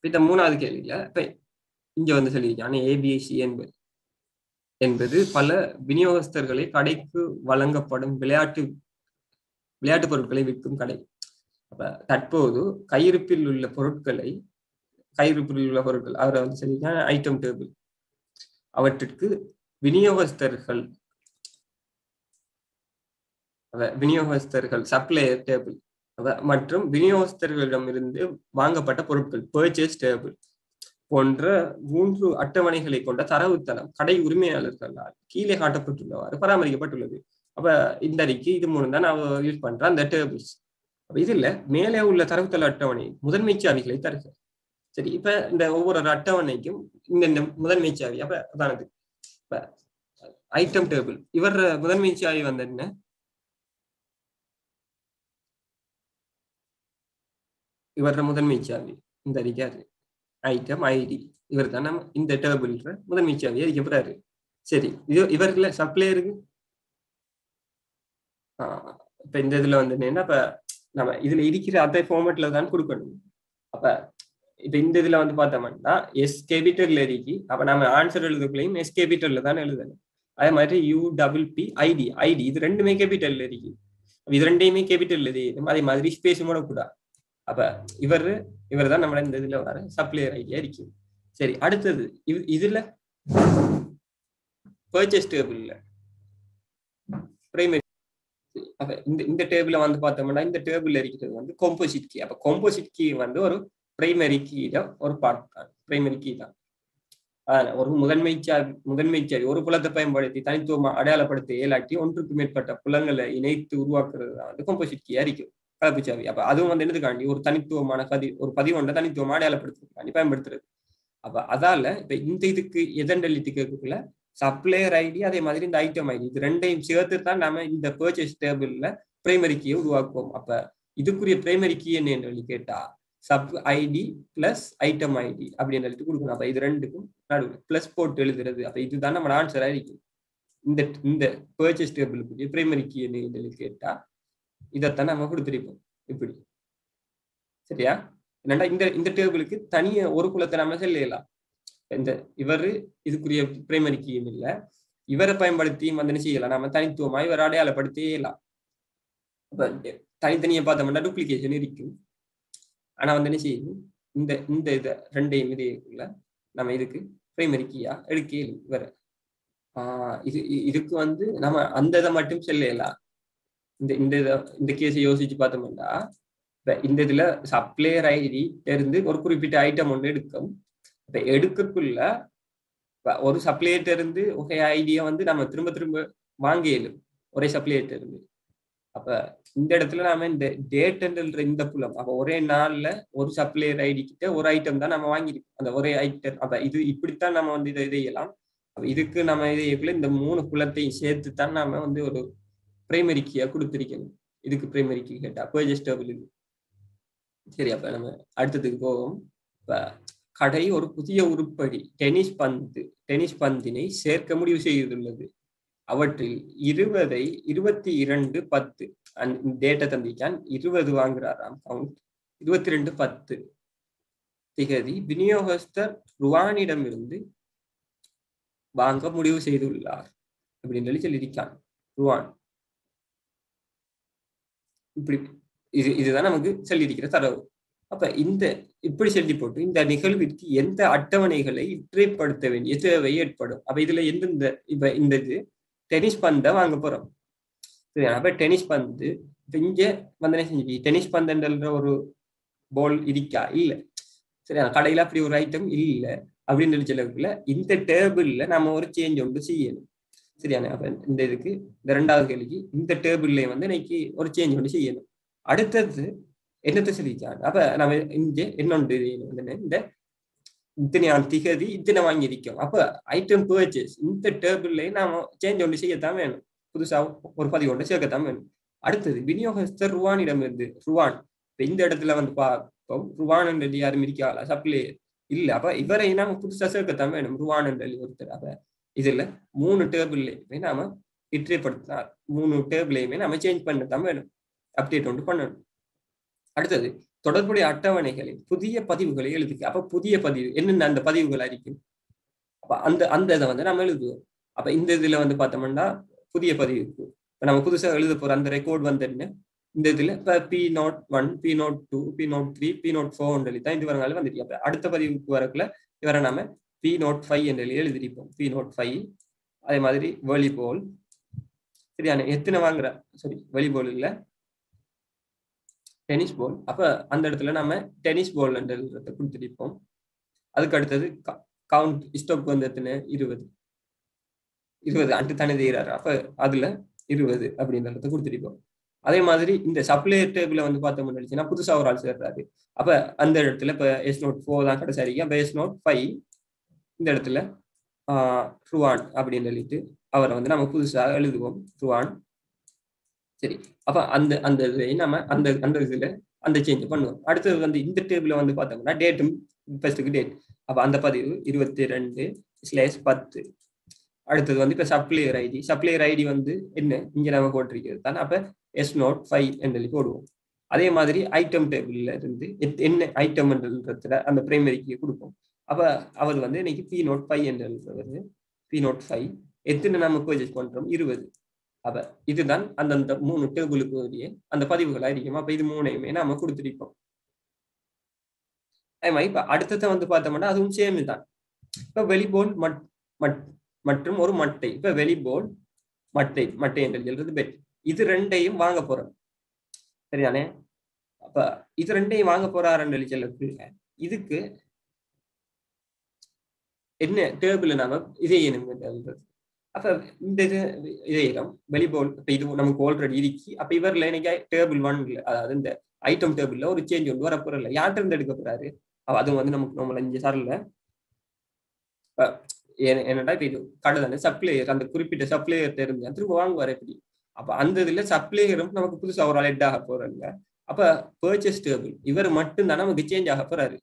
இந்த மூணாவது கேள்வியில இப்ப இங்க வந்து சொல்லியிருக்காங்க ஏபிசி என்பது பல விநியோகஸ்தர்களை கடைக்கு வழங்கப்படும் விளையாட்டு பொருட்களை விற்கும் கடை. அப்ப தற்போது கையிருப்பில் உள்ள பொருட்கள் அவரை வந்து சொல்லியிருக்காங்க ஐட்டம் டேபிள். அவற்றிற்கு விநியோகஸ்தர்கள் சப்ளையர் டேபிள் மற்றும் விநியோகஸ்தர்களிடமிருந்து வாங்கப்பட்ட பொருட்கள் பர்ச்சேஸ் டேபிள் போன்ற 3 அட்டவணைகளை கொண்ட தரவுத்தளம் கடை உரிமையாளர்களால் கீழே காட்டப்பட்டுள்ளவாறு பராமரிக்கப்பட்டுள்ளது. அப்ப இந்த அறிக்கை இது மூலம் தான் நான் யூஸ் பண்றேன் அந்த டேபிள்ஸ். அப்ப இதுல மேலே உள்ள தரவுத்தள அட்டவணை முதன்மை சாவிகளை தருக. சரி, இப்ப இந்த ஒவ்வொரு அட்டவணைக்கும் இந்த முதன்மை சாவி அப்ப அதானது. இப்ப ஐட்டம் டேபிள் இவர் முதன்மை சாவி வந்து என்ன? இவர முதன்மை சாவி இந்த அறிக்காரு ஐட்டம் ஐடி. இவர் தான் நம்ம இந்த டேபிள் முதன்மை சாவியை அறிக்கப்படுறாரு. சரி, இவர்ல சப்ளையருக்கு இப்ப இந்த இதுல வந்து என்னன்னா இப்ப நம்ம இதுல இருக்கிற அதே ஃபார்மேட்ல தான் கொடுக்கணும். அப்ப இப்ப இந்த இதுல வந்து பார்த்தோம்னா எஸ் கேபிட்டல் இருக்கு. அப்ப நம்ம ஆன்சர் எழுதுக்குள்ளையும் எஸ் கேபிட்டல்ல தான் எழுதணும். அதே மாதிரி UPP ஐடி இது ரெண்டுமே கேபிட்டல் இருக்கு. இது ரெண்டையுமே கேபிட்டல் எழுதிடும். அதே மாதிரி ஸ்பேஸ் மூடக்கூடாது. அப்ப இவர் தான் நம்ம இந்த இதுல வர சப்ளையர் ஐடியா இருக்கு. சரி, அடுத்தது இதுல பர்ச்சேஸ் டேபிள்ல பிரைமரி. அப்ப இந்த டேபிள வந்து பார்த்தோம்னா இந்த டேபிள்ல இருக்கிறது வந்து காம்போசிட் கீ. அப்ப காம்போசிட் கீ வந்து ஒரு பிரைமரி கீல ஒரு பார்ட் தான், பிரைமரி கீ தான். ஒரு முதன்மை சாவி ஒரு புலத்தை பயன்படுத்தி தனித்துவமா அடையாளப்படுத்த இயலாட்டி ஒன்றுக்கு மேற்பட்ட புலங்களை இணைத்து உருவாக்குறது தான் வந்து காம்போசிட் கீயா இருக்கும், கலப்பு சாவி. அப்ப அதுவும் வந்து என்னதுக்காண்டி ஒரு தனித்துவமான ஒரு பதிவொன்றை தனித்துவமா அடையாளப்படுத்துறதுக்காண்டி பயன்படுத்துறது. அப்ப அதால இப்ப இந்த இதுக்கு எதண்டலிட்டிக்குள்ள சப்ளையர் ஐடி அதே மாதிரி இந்த ஐட்டம் ஐடி இது ரெண்டையும் சேர்த்து தான் நாம இந்த பர்ச்சேஸ் டேபிள்ல பிரைமரி கீயை உருவாக்குவோம். அப்ப இதுக்குரிய பிரைமரி கீ என்ன சொல்லி கேட்டா sub ID plus item ID அப்படின்னு சொல்லிட்டு கொடுக்கணும். அப்ப இது ரெண்டுக்கும் நடுவில் பிளஸ் போட்டு எழுதுறது. அப்ப இதுதான் நம்ம ஆன்சரா இருக்கும். இந்த பர்ச்சேஸ் டேபிளுக்குரிய பிரைமரி கீ என்ன சொல்லி கேட்டா இதைத்தான் நம்ம கொடுத்துருப்போம் இப்படி. சரியா? என்னண்டா இந்த டேபிளுக்கு தனியா ஒரு குலத்தை நம்ம செல்லலாம். இவரு இதுக்குரிய பிரைமரி கீயும் இல்ல, இவரை பயன்படுத்தி வந்து என்ன செய்யலாம், நம்ம தனித்துவமா இவரை அடையாளப்படுத்தலாம். தனித்தனியா பார்த்தோம்னா டூப்ளிகேஷன் இருக்கும். ஆனா வந்து என்ன செய்யும், இந்த இதை ரெண்டையும் இதுக்குள்ள நம்ம இதுக்கு பிரைமரி கீயா எடுக்க இவரை. இதுக்கு வந்து நம்ம அந்த இதை மட்டும் செல்லலாம். இந்த கேஸை யோசிச்சு பார்த்தோம்னா இந்த இதுல சப்ளையர் ஐடி இருந்து ஒரு குறிப்பிட்ட ஐட்டம் ஒன்று எடுக்கும். இப்ப எடுக்கக்குள்ள ஒரு சப்ளையர்ட்ட இருந்து ஒரே ஐடியா வந்து நம்ம திரும்ப திரும்ப வாங்கியலும் ஒரே சப்ளையர்ட்ட இருந்து. அப்ப இந்த இடத்துல நாம இந்த டேட்ன்ற இந்த புலம் அப்ப ஒரே நாள்ல ஒரு சப்ளையர் ஐடி கிட்ட ஒரு ஐட்டம் தான் நம்ம வாங்கிருக்கோம், அந்த ஒரே ஐட்டம். அப்ப இது இப்படித்தான் நம்ம வந்து இதை செய்யலாம். அப்ப இதுக்கு நம்ம இதைக்குள்ள இந்த 3 புலத்தையும் சேர்த்து தான் நாம வந்து ஒரு பிரைமரி கீயா கொடுத்திருக்கணும். இதுக்கு பிரைமரி கீ கேட்டா பர்ச்சேஸ் டேபிள் இது. சரி, அப்ப நம்ம அடுத்ததுக்கு போவோம். இப்ப கடை ஒரு புதிய உருப்படி டென்னிஸ் பந்தினை சேர்க்க முடிவு செய்துள்ளது. அவற்றில் 20ஐ 22/10 டேட்டா தந்திக்கான் 20 வாங்குறாராம் கவுண்ட். 22/10 திகதி விநியோகஸ்தர் ருவானிடமிருந்து வாங்க முடிவு செய்துள்ளார் அப்படின்னு சொல்லியிருக்கான். ருவான் இப்படி இதுதான் நமக்கு சொல்லியிருக்கிற தரவு. அப்ப இப்படி சொல்லி போட்டு இந்த நிகழ்விற்கு எந்த அட்டவணைகளை இற்றைப்படுத்த வேண்டிய தேவை ஏற்படும். அப்ப இதுல எந்தெந்த இப்ப இந்த இது டென்னிஸ் பந்தை வாங்க போறோம். அப்ப டென்னிஸ் பந்து இங்க வந்து செஞ்சு டென்னிஸ் பந்துன்ற ஒரு பால் இருக்கா இல்ல, சரி, கடையில அப்படி ஒரு ஐட்டம் இல்ல அப்படின்னு சொல்லக்குள்ள இந்த டேபிள்ல நம்ம ஒரு சேஞ்ச் ஒன்று செய்யணும். சரியான? அப்ப இந்த இதுக்கு இந்த 2வது கேள்விக்கு இந்த டேபிள்ல வந்து இன்னைக்கு ஒரு சேஞ்ச் ஒன்று செய்யணும். அடுத்தது என்னத்தை சொல்லிச்சாங்க, அப்ப நம்ம இங்க இன்னொன்று இந்த இத்தனை திகதி இத்தனை வாங்கியிருக்கோம். அப்ப ஐட்டம் பர்ச்சேஸ் இந்த டேபிள்ல நாம சேஞ்ச் ஒன்று செய்யத்தான் வேணும், புதுசா ஒரு பதிவு ஒன்று சேர்க்கத்தான் வேணும். அடுத்தது விநியோகஸ்தர் ருவானிடமிருந்து ருவான் இந்த இடத்துல வந்து பார்ப்போம். ருவான் என்றது யாரும் இருக்காளா சப்ளையர் இல்ல. அப்ப இவரை நாம புதுசா சேர்க்கத்தான் வேணும், ருவான் என்றது ஒருத்தர். அப்ப இதுல 3 டேபிள்லையுமே நாம இற்றைப்படுத்தினார், 3 டேபிளையுமே நாம சேஞ்ச் பண்ணத்தான் வேணும், அப்டேட் ஒன்று பண்ணணும். அடுத்தது தொடர்புடைய அட்டவணைகளில் புதிய பதிவுகளை எழுதுக்கு. அப்ப புதிய பதிவு என்னென்ன அந்த பதிவுகள் அறிக்கும். அப்ப அந்த அந்த இதை வந்து நம்ம எழுதுவோம். அப்ப இந்த இதுல வந்து பார்த்தோம்னா புதிய பதிவுக்கு இப்ப நம்ம புதுசா எழுத போற அந்த ரெக்கார்ட் வந்து என்ன இந்த இதுல இப்ப P01, P02, P03, P04 தான் இது வரனால வந்துட்டு அப்ப அடுத்த பதிவுக்கு வரக்குள்ள இவரை நாம P05 என்று எழுதிருப்போம். P05 அதே மாதிரி வாலிபால் சரியான எத்தனை வாங்குற சரி வாலிபால் இல்ல டென்னிஸ் பால். அப்ப அந்த இடத்துல நம்ம டென்னிஸ் பால் என்றதை கொடுத்துருப்போம். அதுக்கு அடுத்தது கவுண்ட் ஸ்டாப் வந்து எத்தனை 20 அண்டு தானே செய்யறாரு. அப்ப அதுல 20 அப்படின்றத கொடுத்துருப்போம். அதே மாதிரி இந்த சப்ளையர் டேபிள வந்து பார்த்தோம்னா புதுசா ஒரு ஆள் சேர்றாரு. அப்ப அந்த இடத்துல இப்ப S04 தான் கடைசி. அப்ப S05 இந்த இடத்துல ருவான் அப்படின்னு சொல்லிட்டு அவரை வந்து நம்ம புதுசா எழுதுவோம் ருவான். சரி அப்ப அந்த அந்த நம்ம அந்த அந்த இதுல அந்த சேஞ்ச் பண்ணுவோம். அடுத்தது வந்து இந்த டேபிள வந்து பார்த்தோம்னா டேட்டும் ஃபர்ஸ்ட்டுக்கு டேட். அப்ப அந்த பதிவு 22/10. அடுத்தது வந்து இப்ப சப்ளையர் ஐடி வந்து என்ன இங்க நம்ம போட்டிருக்கிறது தானே. அப்ப S05 என்று போடுவோம். அதே மாதிரி ஐட்டம் டேபிள்ல இருந்து என்ன ஐட்டம் என்றதுல அந்த பிரைமரிக்கு கொடுப்போம். அப்ப அவர் வந்து இன்னைக்கு P05 என்று P05 எத்தனை நம்ம பர்ச்சேஸ் பண்றோம் 20. அப்ப இதுதான் அந்தந்த 3 டேபிளுக்கு அந்த பதிவுகள் ஆയിരിக்கும். அப்ப இது 3ஐயுமே நாம கொடுத்துருப்போம். அதே மாதிரி இப்ப அடுத்ததை வந்து பார்த்தோம்னா அதுவும் சேம் தான். இப்ப வெளிபோல் மற்றும் ஒரு மட்டை. இப்ப வெளிபோல் மட்டை என்று சொல்றது பெட். இது ரெண்டையும் வாங்க போறோம் சரிதானே. அப்ப இது ரெண்டையும் வாங்க போறாருன்னு சொல்ல இதுக்கு என்ன டேபிள் நாம இதையணும். அப்ப இந்த இதையிடம் வெளிபோல் இப்ப இது நமக்கு ஆல்ரெடி இருக்கு. அப்ப இவர்ல எனக்கு டேபிள் 1 அதாவது இந்த ஐட்டம் டேபிள்ல ஒரு சேஞ்ச் ஒன்று வரப்போறல யார்கிட்ட இருந்து எடுக்க போறாரு. அதுவும் வந்து நமக்கு நம்மள இங்க சார்ல என்னடா இப்ப இது கடை தானே சப்ளையர் அந்த குறிப்பிட்ட சப்ளையர் இருந்து திரும்ப வாங்குவார் எப்படி. அப்ப அந்த இதுல சப்ளையரும் நமக்கு புதுசா ஒரு ஆள் ஹெட் ஆக போறல. அப்ப பர்ச்சேஸ் டேபிள் இவர் மட்டும் தான் நமக்கு சேஞ்ச் ஆக போறாரு.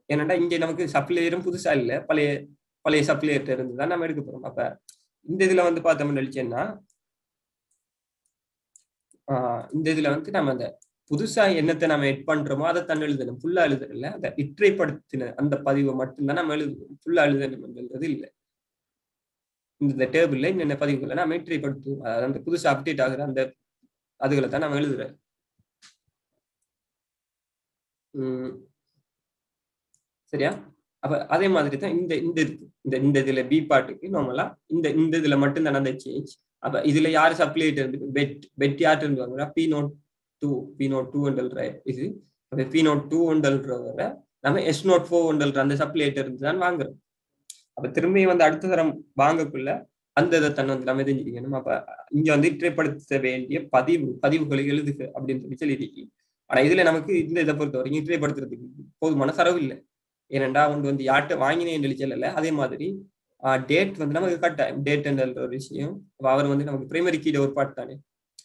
என்னடா இங்க நமக்கு சப்ளையரும் புதுசா இல்ல பழைய சப்ளையர் இருந்து தான் நம்ம எடுக்க போறோம். அப்ப இந்த இதுல வந்து பார்த்தோம்னு நினைச்சேன்னா இந்த இதுல வந்து நம்ம அந்த புதுசா என்னத்தை நம்ம எட் பண்றோமோ அதை தான் எழுதணும். ஃபுல்லா எழுதல அதை இற்றைப்படுத்தின அந்த பதிவை மட்டும்தான் நம்ம எழுதுவோம். ஃபுல்லா எழுதணும்ன்றது இல்லை. இந்த டேபிள்ல என்னென்ன பதிவுகளை நம்ம இற்றைப்படுத்துவோம். அதாவது அந்த புதுசா அப்டேட் ஆகுற அந்த அதுகளை தான் நம்ம எழுதுறோம். சரியா. அப்ப அதே மாதிரி தான் இந்த இந்த இந்த இதுல பி பாட்டுக்கு நார்மலா இந்த இந்த இதுல மட்டும் தான் அந்த சேஞ்ச். அப்ப இதுல யாரு சப்ளைட் இருந்து பெட் யார்ட்டு இருந்து வாங்குறா P02 இது P02 நம்ம S04 அந்த சப்ளைட் இருந்து தான் வாங்குறோம். அப்ப திரும்பி வந்து அடுத்த தரம் வாங்கக்குள்ள அந்த இதை தன்னை வந்து நம்ம தெரிஞ்சுக்கணும். அப்ப இங்க வந்து இற்றைப்படுத்த வேண்டிய பதிவுகளை எழுதுக அப்படின்னு சொல்லியிருக்கீங்க. ஆனா இதுல நமக்கு இந்த இதை பொறுத்த வரைக்கும் இற்றைப்படுத்துறதுக்கு போதுமான தரவு இல்லை. ஏனெண்டா அவங்க வந்து யார்கிட்ட வாங்கினேன்னு சொல்லல. அதே மாதிரி டேட் வந்து நமக்கு கட்டாயம் டேட் என்ற ஒரு விஷயம். அவர் வந்து நமக்கு பிரைமரி கீட ஒரு பாட்டு தானே.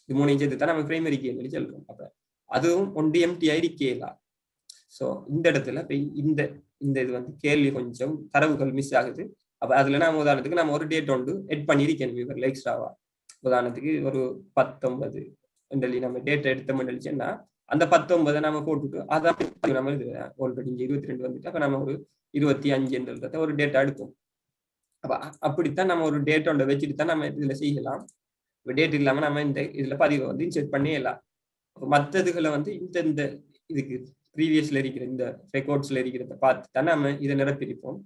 இது 3 சேர்த்து தான் நம்ம பிரைமரி கீ சொல்லி சொல்றோம். அப்ப அதுவும் ஒன்று எம்டி கேலாம். ஸோ இந்த இடத்துல இந்த இந்த இது வந்து கேள்வி கொஞ்சம் தரவுகள் மிஸ் ஆகுது. அப்ப அதுல நம்ம உதாரணத்துக்கு நம்ம ஒரு டேட் ஒன்று எட் பண்ணியிருக்கேன் இவர்ல எக்ஸ்ட்ராவா. உதாரணத்துக்கு ஒரு 19 நம்ம டேட் எடுத்தோம்னா அந்த 19 நம்ம போட்டுட்டு அதான் நம்ம ஆல்ரெடி 22 வந்துட்டு அப்ப நம்ம ஒரு 25 ஒரு டேட்டா எடுத்தோம். அப்ப அப்படித்தான் நம்ம ஒரு டேட்டோட வச்சுட்டு தான் நம்ம இதுல செய்யலாம். டேட் இல்லாம நம்ம இந்த இதுல பதிவை வந்து இன்செர்ட் பண்ணிடலாம். மற்றதுகளை வந்து இந்த இதுக்கு ப்ரீவியஸ்ல இருக்கிற இந்த ரெக்கார்ட்ஸ்ல இருக்கிறத பார்த்து தான் நம்ம இதை நிரப்பியிருப்போம்.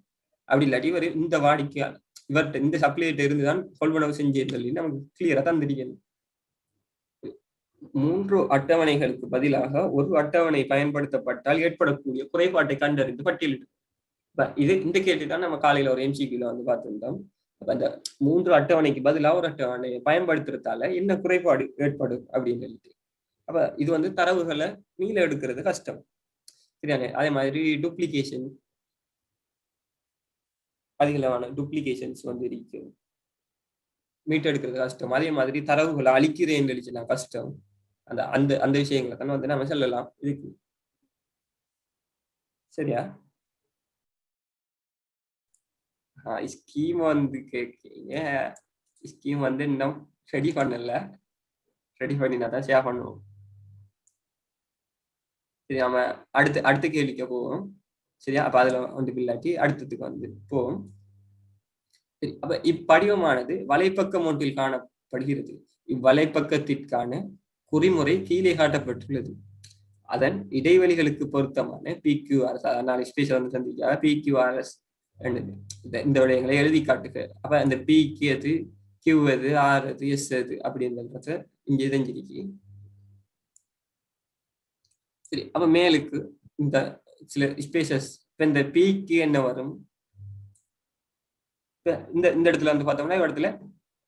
அப்படி இல்லாட்டி இவர் இந்த வாடிக்கையாளர் இவர்கிட்ட இந்த சப்ளையர்கிட்ட இருந்துதான் கொள்வனவு செஞ்சேன்னு சொல்லி நமக்கு கிளியரா தந்திருக்கணும். 3 அட்டவணைகளுக்கு பதிலாக ஒரு அட்டவணை பயன்படுத்தப்பட்டால் ஏற்படக்கூடிய குறைபாட்டை கண்டறிந்து பட்டியலிட்டு இது இந்த கேட்டுதான் நம்ம காலையில ஒரு MCQல வந்து பார்த்திருந்தோம். அப்ப அந்த 3 அட்டவணைக்கு பதிலாக ஒரு அட்டவணையை பயன்படுத்துறதால என்ன குறைபாடு ஏற்படும் அப்படின்னு சொல்லிட்டு. அப்ப இது வந்து தரவுகளை மீள எடுக்கிறது கஷ்டம் சரியானே. அதே மாதிரி டூப்ளிகேஷன் அதிகமான டூப்ளிகேஷன்ஸ் வந்து இருக்கு, மீட்டெடுக்கிறது கஷ்டம். அதே மாதிரி தரவுகளை அழிக்கிறேன்னு சொல்லிச்சுன்னா கஷ்டம். அந்த அந்த அந்த விஷயங்களை தானே வந்து நம்ம சொல்லலாம் இதுக்கு. சரியா. ஸ்கீம் வந்து கேட்கீங்க. ஸ்கீம் வந்து இன்னும் ரெடி பண்ணல. ரெடி பண்ணினா தான் ஷேர் பண்ணுவோம். சரி, நம்ம அடுத்த கேள்விக்கு போவோம். சரியா? அப்ப அதுல வந்து இல்லாட்டி அடுத்ததுக்கு வந்து போவோம். சரி, அப்ப இப்படிவமானது வலைப்பக்கம் ஒன்றில் காணப்படுகிறது. இவ்வலைப்பக்கத்திற்கான குறிமுறை கீழே காட்டப்பட்டுள்ளது. அதன் இடைவெளிகளுக்கு பொருத்தமான PQRS, அதனால ஸ்பேஸ் வந்து சந்திக்காக PQRS இந்த விடயங்களை எழுதி காட்டுக. அப்ப அந்த பிக்கு எது, கியூ எது, ஆர் எது, எஸ் எது அப்படின்றத இங்க தெரிஞ்சிருக்கு. சரி, அப்ப மேலுக்கு இந்த சில ஸ்பேசஸ் இந்த பிக்கு என்ன வரும்? இந்த இந்த இடத்துல வந்து பார்த்தோம்னா இடத்துல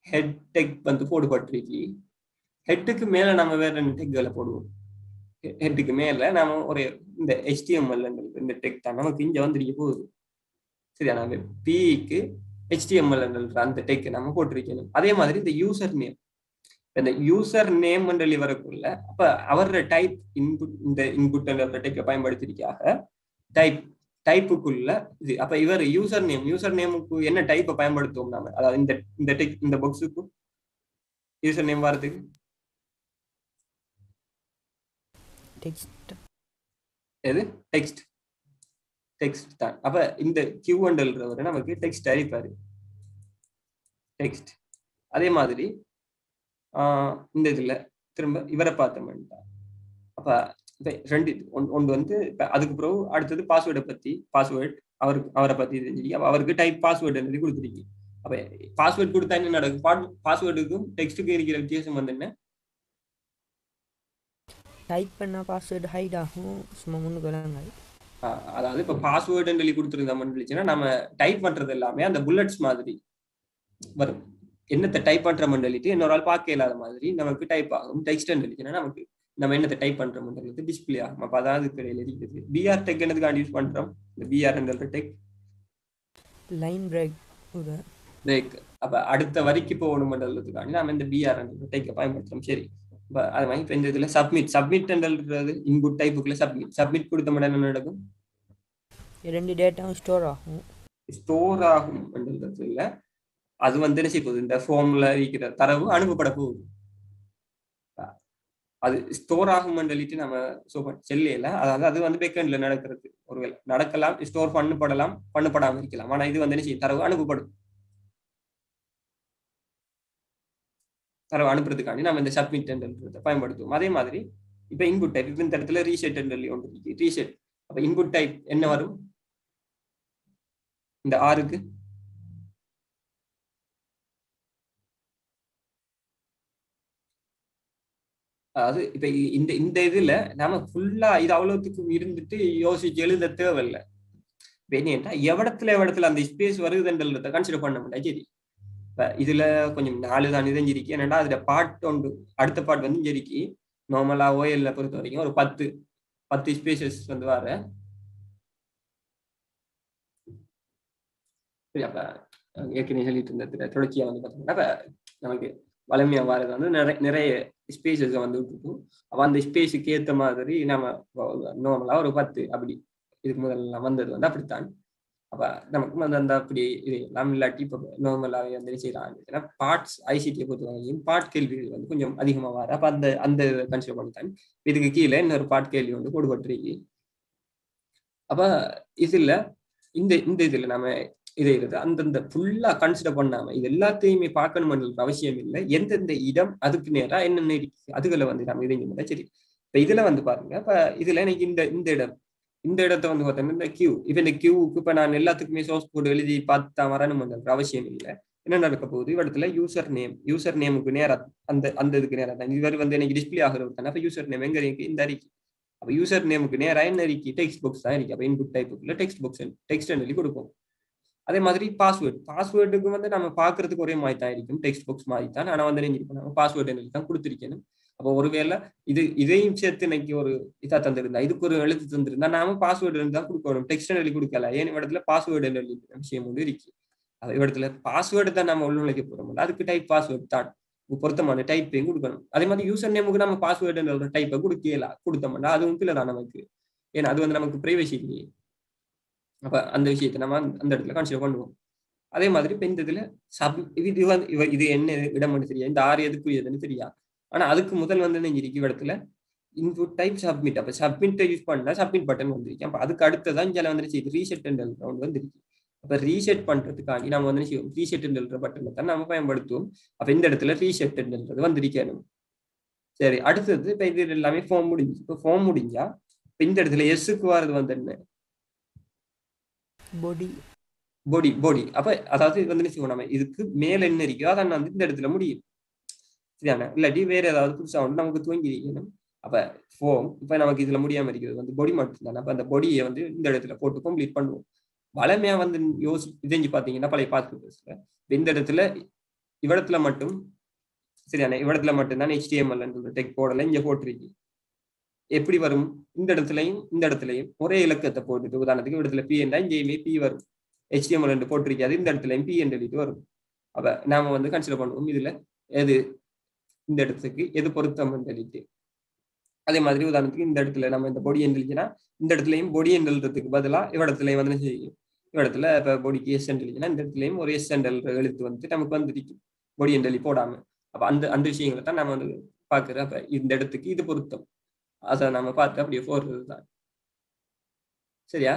ஹெட் டெக் வந்து போடுபட்டிருக்கு. ஹெட்டுக்கு மேல நம்ம வேற ரெண்டு டெக்களை போடுவோம். ஹெட்டுக்கு மேல நாம ஒரு இந்த HTML இந்த டெக் தான் நமக்கு இங்க வந்துருக்க போகுது. சரியா? நம்ம பிக்கு HTML அந்த டெக் நம்ம போட்டிருக்கணும். அதே மாதிரி இந்த யூசர் நேம், இந்த யூசர் நேம் மண்டலி வரக்குள்ள அப்ப அவரோட டைப் இன்புட், இந்த இன்புட் டெக்கை பயன்படுத்திருக்காக டைப்புக்குள்ள இது. அப்ப இவர் யூசர் நேமுக்கு என்ன டைப்பை பயன்படுத்துவோம் நாம? அதாவது இந்த டெக் இந்த பாக்ஸுக்கு யூசர் நேம் வரதுக்கு எது? டெக்ஸ்ட் தான். அப்ப இந்த கியூண்டல்ன்றவர் நமக்கு டெக்ஸ்ட் அழிப்பாரு, டெக்ஸ்ட். அதே மாதிரி இந்த இதுல திரும்ப இவரை பார்த்தோம்னா அப்ப ரெண்டு ஒன்று வந்து அதுக்கு பிறகு அடுத்தது பாஸ்வேர்ட் அவரை பத்தி தெரிஞ்சு அவருக்கு டைப் பாஸ்வேர்டு கொடுத்துருக்கு. அப்ப பாஸ்வேர்ட் கொடுத்தா என்ன நடக்கும்? பாஸ்வேர்டுக்கும் டெக்ஸ்டுக்கும் இருக்கிற வித்தியாசம் வந்து என்ன? டைப் பண்ணா பாஸ்வேர்டு ஹைட் ஆகும், சும்மா முன்னுக்கு வராங்க. அதாவது இப்ப பாஸ்வேர்டுன்னு சொல்லி கொடுத்துருந்தோம்னு நம்ம டைப் பண்றது எல்லாமே அந்த புல்லட்ஸ் மாதிரி வரும். என்னத்தை டைப் பண்றோம்னு சொல்லிட்டு இன்னொரு ஆள் பார்க்க இல்லாத மாதிரி நமக்கு டைப் ஆகும். டெக்ஸ்ட்னு சொல்லிச்சுன்னா நமக்கு நம்ம என்னத்தை டைப் பண்றோம்ன்றது டிஸ்பிளே ஆகும். அப்ப அதாவது இடையில இருக்குது. பிஆர் டெக் என்னதுக்காண்டி யூஸ் பண்றோம்? இந்த பிஆர் என்ற டெக் லைன் பிரேக். அப்ப அடுத்த வரிக்கு போகணும்ன்றதுக்காண்டி நாம இந்த பிஆர் என்ற டெக்கை பயன்படுத்துறோம். சரி, அது மாதிரி இப்ப இந்த இதுல சப்மிட்ன்றது இன்புட் டைப்புக்குள்ள சப்மிட் கொடுத்த மட்டும் என்ன நடக்கும்? ரெண்டு டேட்டாவும் ஸ்டோர் ஆகும்ன்றது இல்ல, அது வந்து என்ன செய்ய போகுது? இந்த ஃபார்ம்ல இருக்கிற தரவு அனுப்பப்பட போகுது. அது ஸ்டோர் ஆகும் சொல்லிட்டு நம்ம செல்லையில, அதாவது அது வந்து பேக்கெண்ட்ல நடக்கிறது. ஒருவேளை நடக்கலாம், ஸ்டோர் பண்ணப்படாம இருக்கலாம். ஆனா இது வந்து என்ன செய்யும்? தரவு அனுப்பப்படும். தரவு அனுப்புறதுக்காண்டி நம்ம இந்த சப்மிட் பயன்படுத்துவோம். அதே மாதிரி இப்ப இன்புட் டைப், இப்ப இந்த இடத்துல ரீசெட் ஒன்று இருக்கு. ரீசெட் அப்ப இன்புட் டைப் என்ன வரும்? இந்த ஆருக்கு அதாவது இப்ப இந்த இதுல நாம ஃபுல்லா இது அவ்வளவுத்துக்கும் இருந்துட்டு யோசிச்சு எழுத தேவையில்லை. என்னன்னா எவ்வளத்துல அந்த ஸ்பேஸ் வருதுன்றத கன்சிடர் பண்ண முடியாது. சரி, இப்ப இதுல கொஞ்சம் 4 தான் இதஞ்சிருக்கு. ஏன்னா அதுல பார்ட் ஒன்று, அடுத்த பார்ட் வந்து இஞ்சிருக்கு. நார்மலா ஓஎல்ல பொறுத்த வரைக்கும் ஒரு 10 ஸ்பேசஸ் வந்து வர. சரி, அப்ப ஏற்கனவே சொல்லிட்டு இருந்த தொடர்ச்சியா வந்து பார்த்தோம்னா நமக்கு வலிமையா வாரது வந்து நிறைய ஸ்பேசஸ் வந்து விட்டுட்டும். அப்ப அந்த ஸ்பேஸுக்கு ஏற்ற மாதிரி நம்ம நார்மலா ஒரு 10 அப்படி இதுக்கு முதல்ல வந்தது வந்து அப்படித்தான். அப்ப நமக்கு வந்து அந்த அப்படி இது எல்லாம் இல்லாட்டி இப்போ நார்மலாவே வந்து செய்யறாங்க. பார்ட்ஸ் ஐசிடியை பொறுத்தவரையும் பார்ட் கேள்விகள் வந்து கொஞ்சம் அதிகமா வர. அப்ப அந்த கன்சிடர் பண்ணித்தான் இதுக்கு கீழே இன்னொரு பார்ட் கேள்வி வந்து போடுபட்டிருக்கு. அப்ப இதுல இந்த இதுல நம்ம இதை அந்தந்த ஃபுல்லா கன்சிடர் பண்ணாம இது எல்லாத்தையுமே பார்க்கணும்ன்ற அவசியம் இல்லை. எந்தெந்த இடம் அதுக்கு நேரா என்னென்ன இருக்கு அதுகளை வந்து நம்ம இதை சரி. இப்ப இதுல வந்து பாருங்க, இப்ப இதுல எனக்கு இந்த இடத்த வந்து பார்த்தோம்னா இந்த கியூ. இப்ப இந்த கியூவுக்கு இப்ப நான் எல்லாத்துக்குமே சோர்ஸ் கோட் எழுதி பார்த்தா வரணும்ன்ற அவசியம் இல்லை. என்ன நடக்க போகுது? இடத்துல யூசர் நேமுக்கு நேரா அந்த இதுக்கு நேரா தான் இது வந்து எனக்கு டிஸ்பிளே ஆகிறது தானே. அப்ப யூசர் நேம் எங்க இருக்கு? இந்த அறிக்கை. அப்ப யூசர் நேமுக்கு நேரா என்ன இருக்கு? டெக்ஸ்ட் பாக்ஸ் தான் இருக்கு. அப்ப இன்புட் டைப்புக்குள்ள டெக்ஸ்ட் எழுதி கொடுப்போம். அதே மாதிரி பாஸ்வேர்டுக்கு வந்து நம்ம பாக்குறதுக்கு ஒரே மாதிரி தான் இருக்கும், டெக்ஸ்ட் பாக்ஸ் மாதிரி தான். ஆனா வந்து நம்ம பாஸ்வேர்டு தான் கொடுத்துருக்கணும். அப்போ ஒருவேளை இதையும் சேர்த்து இன்னைக்கு ஒரு இதா தந்திருந்தா, இதுக்கு ஒரு எழுத்து தந்திருந்தா நாம பாஸ்வேர்டு தான் கொடுக்கணும், டெக்ஸ்ட் எழுதி கொடுக்கல. ஏன் இடத்துல பாஸ்வேர்டு எழுதி விஷயம் வந்து இருக்கு. அது இடத்துல பாஸ்வேர்டு தான் நம்ம உள்நுழைக்க போறோம், அதுக்கு டைப் பாஸ்வேர்டு தான் பொருத்தமான டைப்பையும் கொடுக்கணும். அதே மாதிரி யூசர் நேமுக்கு நம்ம பாஸ்வேர்டு டைப்பை கொடுத்தோம்னா அதுவும் பிள்ளை தான் நமக்கு. ஏன்னா அது வந்து நமக்கு பிரைவசி இல்லையே. அப்ப அந்த விஷயத்தை நம்ம அந்த இடத்துல கன்சிடர் பண்ணுவோம். அதே மாதிரி இப்ப இந்த இதுல இது என்ன இடம் தெரியாது, இந்த 6 எதுக்குரியதுன்னு தெரியாது. ஆனா அதுக்கு முதல் வந்து நெஞ்சிருக்கு இடத்துல இன்புட் டைப் சப்மிட். அப்ப சப்மிட்டை யூஸ் பண்ணா சப்மிட் பட்டன் வந்துருக்கு. அப்ப அதுக்கு அடுத்ததான் இங்கே வந்துருச்சு இது ரீசெட் ரவுண்ட் வந்துருக்கு. அப்ப ரீசெட் பண்றதுக்காண்டி நம்ம வந்து ரீசெட் பட்டனை தான் நம்ம பயன்படுத்துவோம். அப்ப இந்த இடத்துல ரீசெட் வந்திருக்கணும். சரி, அடுத்தது இப்ப இது எல்லாமே ஃபார்ம் முடிஞ்சு. இப்போ ஃபார்ம் முடிஞ்சா இப்ப இந்த இடத்துல எஸ்ஸுக்கு வரது வந்து என்ன? body பொடி பொடி. அப்ப அதாவது இது வந்து நம்ம இதுக்கு மேல என்ன இருக்கோ அதான் வந்து இந்த இடத்துல முடியும். சரியான இல்லாட்டி வேற ஏதாவது புதுசா வந்து நமக்கு துவங்கி இருக்கணும். அப்ப ஃபோம் இப்ப நமக்கு இதுல முடியாம இருக்கிறது வந்து பொடி மட்டும் தானே. அப்ப அந்த பொடியை வந்து இந்த இடத்துல போட்டு கம்ப்ளீட் பண்ணுவோம். வளமையா வந்து இதெஞ்சு பாத்தீங்கன்னா பழைய பாஸ்போர்ட்ஸ்ல இந்த இடத்துல இவ்விடத்துல மட்டும் சரியான இவ்விடத்துல மட்டும்தான் HTML டெக் போடல இங்க போட்டிருக்கு. எப்படி வரும்? இந்த இடத்துலயும் ஒரே இலக்கத்தை போட்டுட்டு உதாரணத்துக்கு இடத்துல பி என்றா இங்கேயுமே பி வரும். HTML போட்டிருக்காது, இந்த இடத்துலயும் பி என்று வரும். அப்ப நாம வந்து கன்சிடர் பண்ணுவோம் இதுல எது இந்த இடத்துக்கு எது பொருத்தம் எழுதிட்டு. அதே மாதிரி உதாரணத்துக்கு இந்த இடத்துல நம்ம இந்த பொடி எழுதினா இந்த இடத்துலயும் பொடி எழுதுறதுக்கு பதிலா இவ்விடத்துலயும் வந்து செய்யும். இவ்விடத்துல இப்ப பொடிக்கு எஸ் எழுதினா இந்த இடத்துலயும் ஒரு எஸ் எழுத்து வந்து நமக்கு வந்துருக்கு பொடி எழுதி போடாம. அப்ப அந்த அந்த விஷயங்களை தான் நம்ம வந்து பாக்குற. அப்ப இந்த இடத்துக்கு இது பொருத்தம் அதை நம்ம பார்த்து அப்படியே போடுறதுதான். சரியா?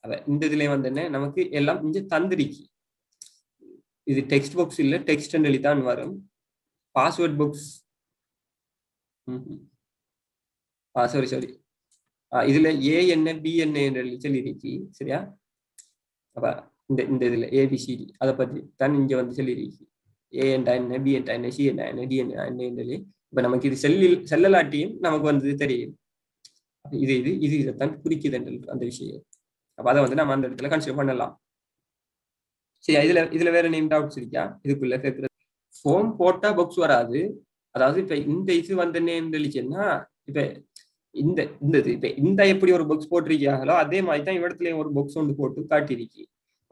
அப்ப இந்த இதுல வந்து என்ன நமக்கு எல்லாம் இங்க தந்திரிக்கு. இது டெக்ஸ்ட் பாக்ஸ் இல்ல டெக்ஸ்ட் தான் வரும். பாஸ்வேர்ட் பாக்ஸ் சாரி இதுல ஏஎன்ஏ பிஎன்ஏ சொல்லிருக்கு. சரியா? அப்ப இந்த இந்த இதுல ஏபிசிடி அதை பத்தி தான் இங்க வந்து சொல்லிருக்கு. ஏஎன்டா என்ன, பிஎன்டா என்ன, சிஎன்டா என்ன, டிஎன்ஏ என்ன. இப்ப நமக்கு இது செல்லலாட்டியும் நமக்கு வந்து தெரியும். இது இது இது இதைத்தான் குறிக்குது அந்த விஷயம். அப்ப அதை வந்து நம்ம அந்த இடத்துல கன்சிடர் பண்ணலாம். சரியா? இதுல வேற நேம் டவுட்ஸ் இருக்கா? இதுக்குள்ள கேட்கறது ஃபார்ம் போட்டா பாக்ஸ் வராது. அதாவது இப்ப இந்த இது வந்து என்ன சொல்லிச்சுன்னா இப்ப இந்த இப்ப இந்த எப்படி ஒரு பாக்ஸ் போட்டிருக்காங்களோ அதே மாதிரி தான் இவ்விடத்துலயும் ஒரு பாக்ஸ் ஒன்று போட்டு காட்டிருக்கு.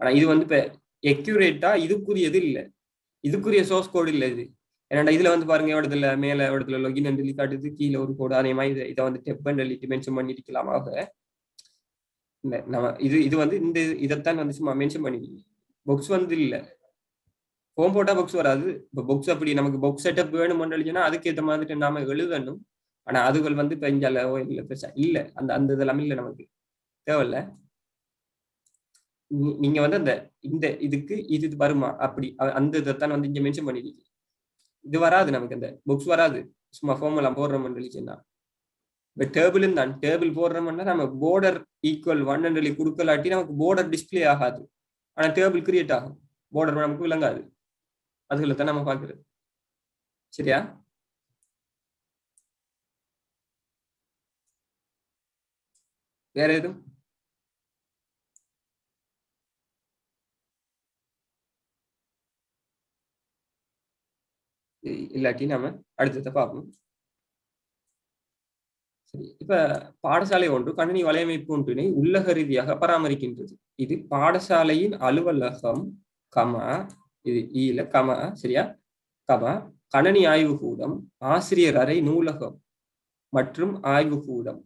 ஆனா இது வந்து இப்ப எக்யூரேட்டா இதுக்குரியது இல்லை, இதுக்குரிய சோர்ஸ் கோடு இல்லை இது. ஏன்னா இதுல வந்து பாருங்க இடத்துல மேல இடத்துல லொகின் சொல்லி காட்டுது, கீழே ஒரு கோடு. அதே மாதிரி இதை வந்து டெப் சொல்லிட்டு மென்ஷன் பண்ணிருக்கலாம். ஆக நம்ம இது வந்து இந்த இதைத்தான் வந்து சும்மா மென்ஷன் பண்ணிருக்கு. பாக்ஸ் வந்து இல்லை, ஹோம் போட்டா பாக்ஸ் வராது. இப்போ பாக்ஸ் அப்படி நமக்கு பாக்ஸ் செட்டப் வேணும்னு எழுதினா அதுக்கேற்ற மாதிரி நாம எழுதணும். ஆனா அதுகள் வந்து இப்ப இங்க இல்லை, பெருசா இல்லை. அந்த அந்த இதெல்லாம் இல்லை, நமக்கு தேவையில்ல. நீங்க வந்து அந்த இந்த இதுக்கு இது வருமா அப்படி அந்த இதைத்தான் வந்து இங்க மென்ஷன் பண்ணிருக்கு. இது வராது, நமக்கு அந்த புக்ஸ் வராது. சும்மா ஃபார்ம் எல்லாம் போடுறோம்னு சொல்லிச்சுன்னா இப்போ டேபிளும் தான் டேபிள் போடுறோம்னா நம்ம border ஈக்குவல் 1 சொல்லி கொடுக்கலாட்டி நமக்கு border டிஸ்பிளே ஆகாது. ஆனா டேபிள் கிரியேட் ஆகும், border நமக்கு விளங்காது. அதுகளை தான் நம்ம பாக்குறது. சரியா? வேற எதுவும் இல்லாட்டி நாம அடுத்ததை பார்ப்போம். சரி, இப்ப பாடசாலை ஒன்று கணினி வலையமைப்பு ஒன்றினை உள்ளக ரீதியாக பராமரிக்கின்றது. இது பாடசாலையின் அலுவலகம் கமா இது ஈல கமா சரியா கமா கணனி ஆய்வுக்கூடம், ஆசிரியர் அறை, நூலகம் மற்றும் ஆய்வுக்கூடம்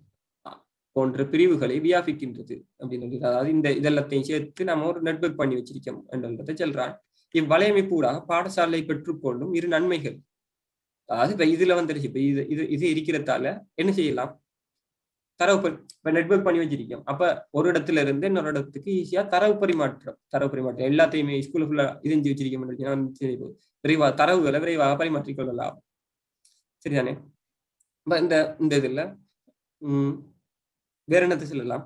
போன்ற பிரிவுகளை வியாபிக்கின்றது அப்படின்னு. அதாவது இந்த இதெல்லாத்தையும் சேர்த்து நம்ம ஒரு நெட்வொர்க் பண்ணி வச்சிருக்கோம் என்றதை சொல்றான். இவ்வலையமைப்பு ஊடாக பாடசாலை பெற்றுக்கொள்ளும் இரு நன்மைகள். அதாவது இப்ப இதுல வந்துருச்சு. இப்ப இது இருக்கிறதால என்ன செய்யலாம்? தரவு நெட்வொர்க் பண்ணி வச்சிருக்கோம். அப்ப ஒரு இடத்துல இருந்து இன்னொரு இடத்துக்கு ஈஸியா தரவு பரிமாற்றம் எல்லாத்தையுமே ஸ்கூல்ல ஃபுல்லா இதைஞ்சு வச்சிருக்கோம். விரைவா தரவுகளை விரைவாக பரிமாற்றிக் கொள்ளலாம். சரிதானே? இந்த இந்த இதுல வேற என்னத்தை சொல்லலாம்?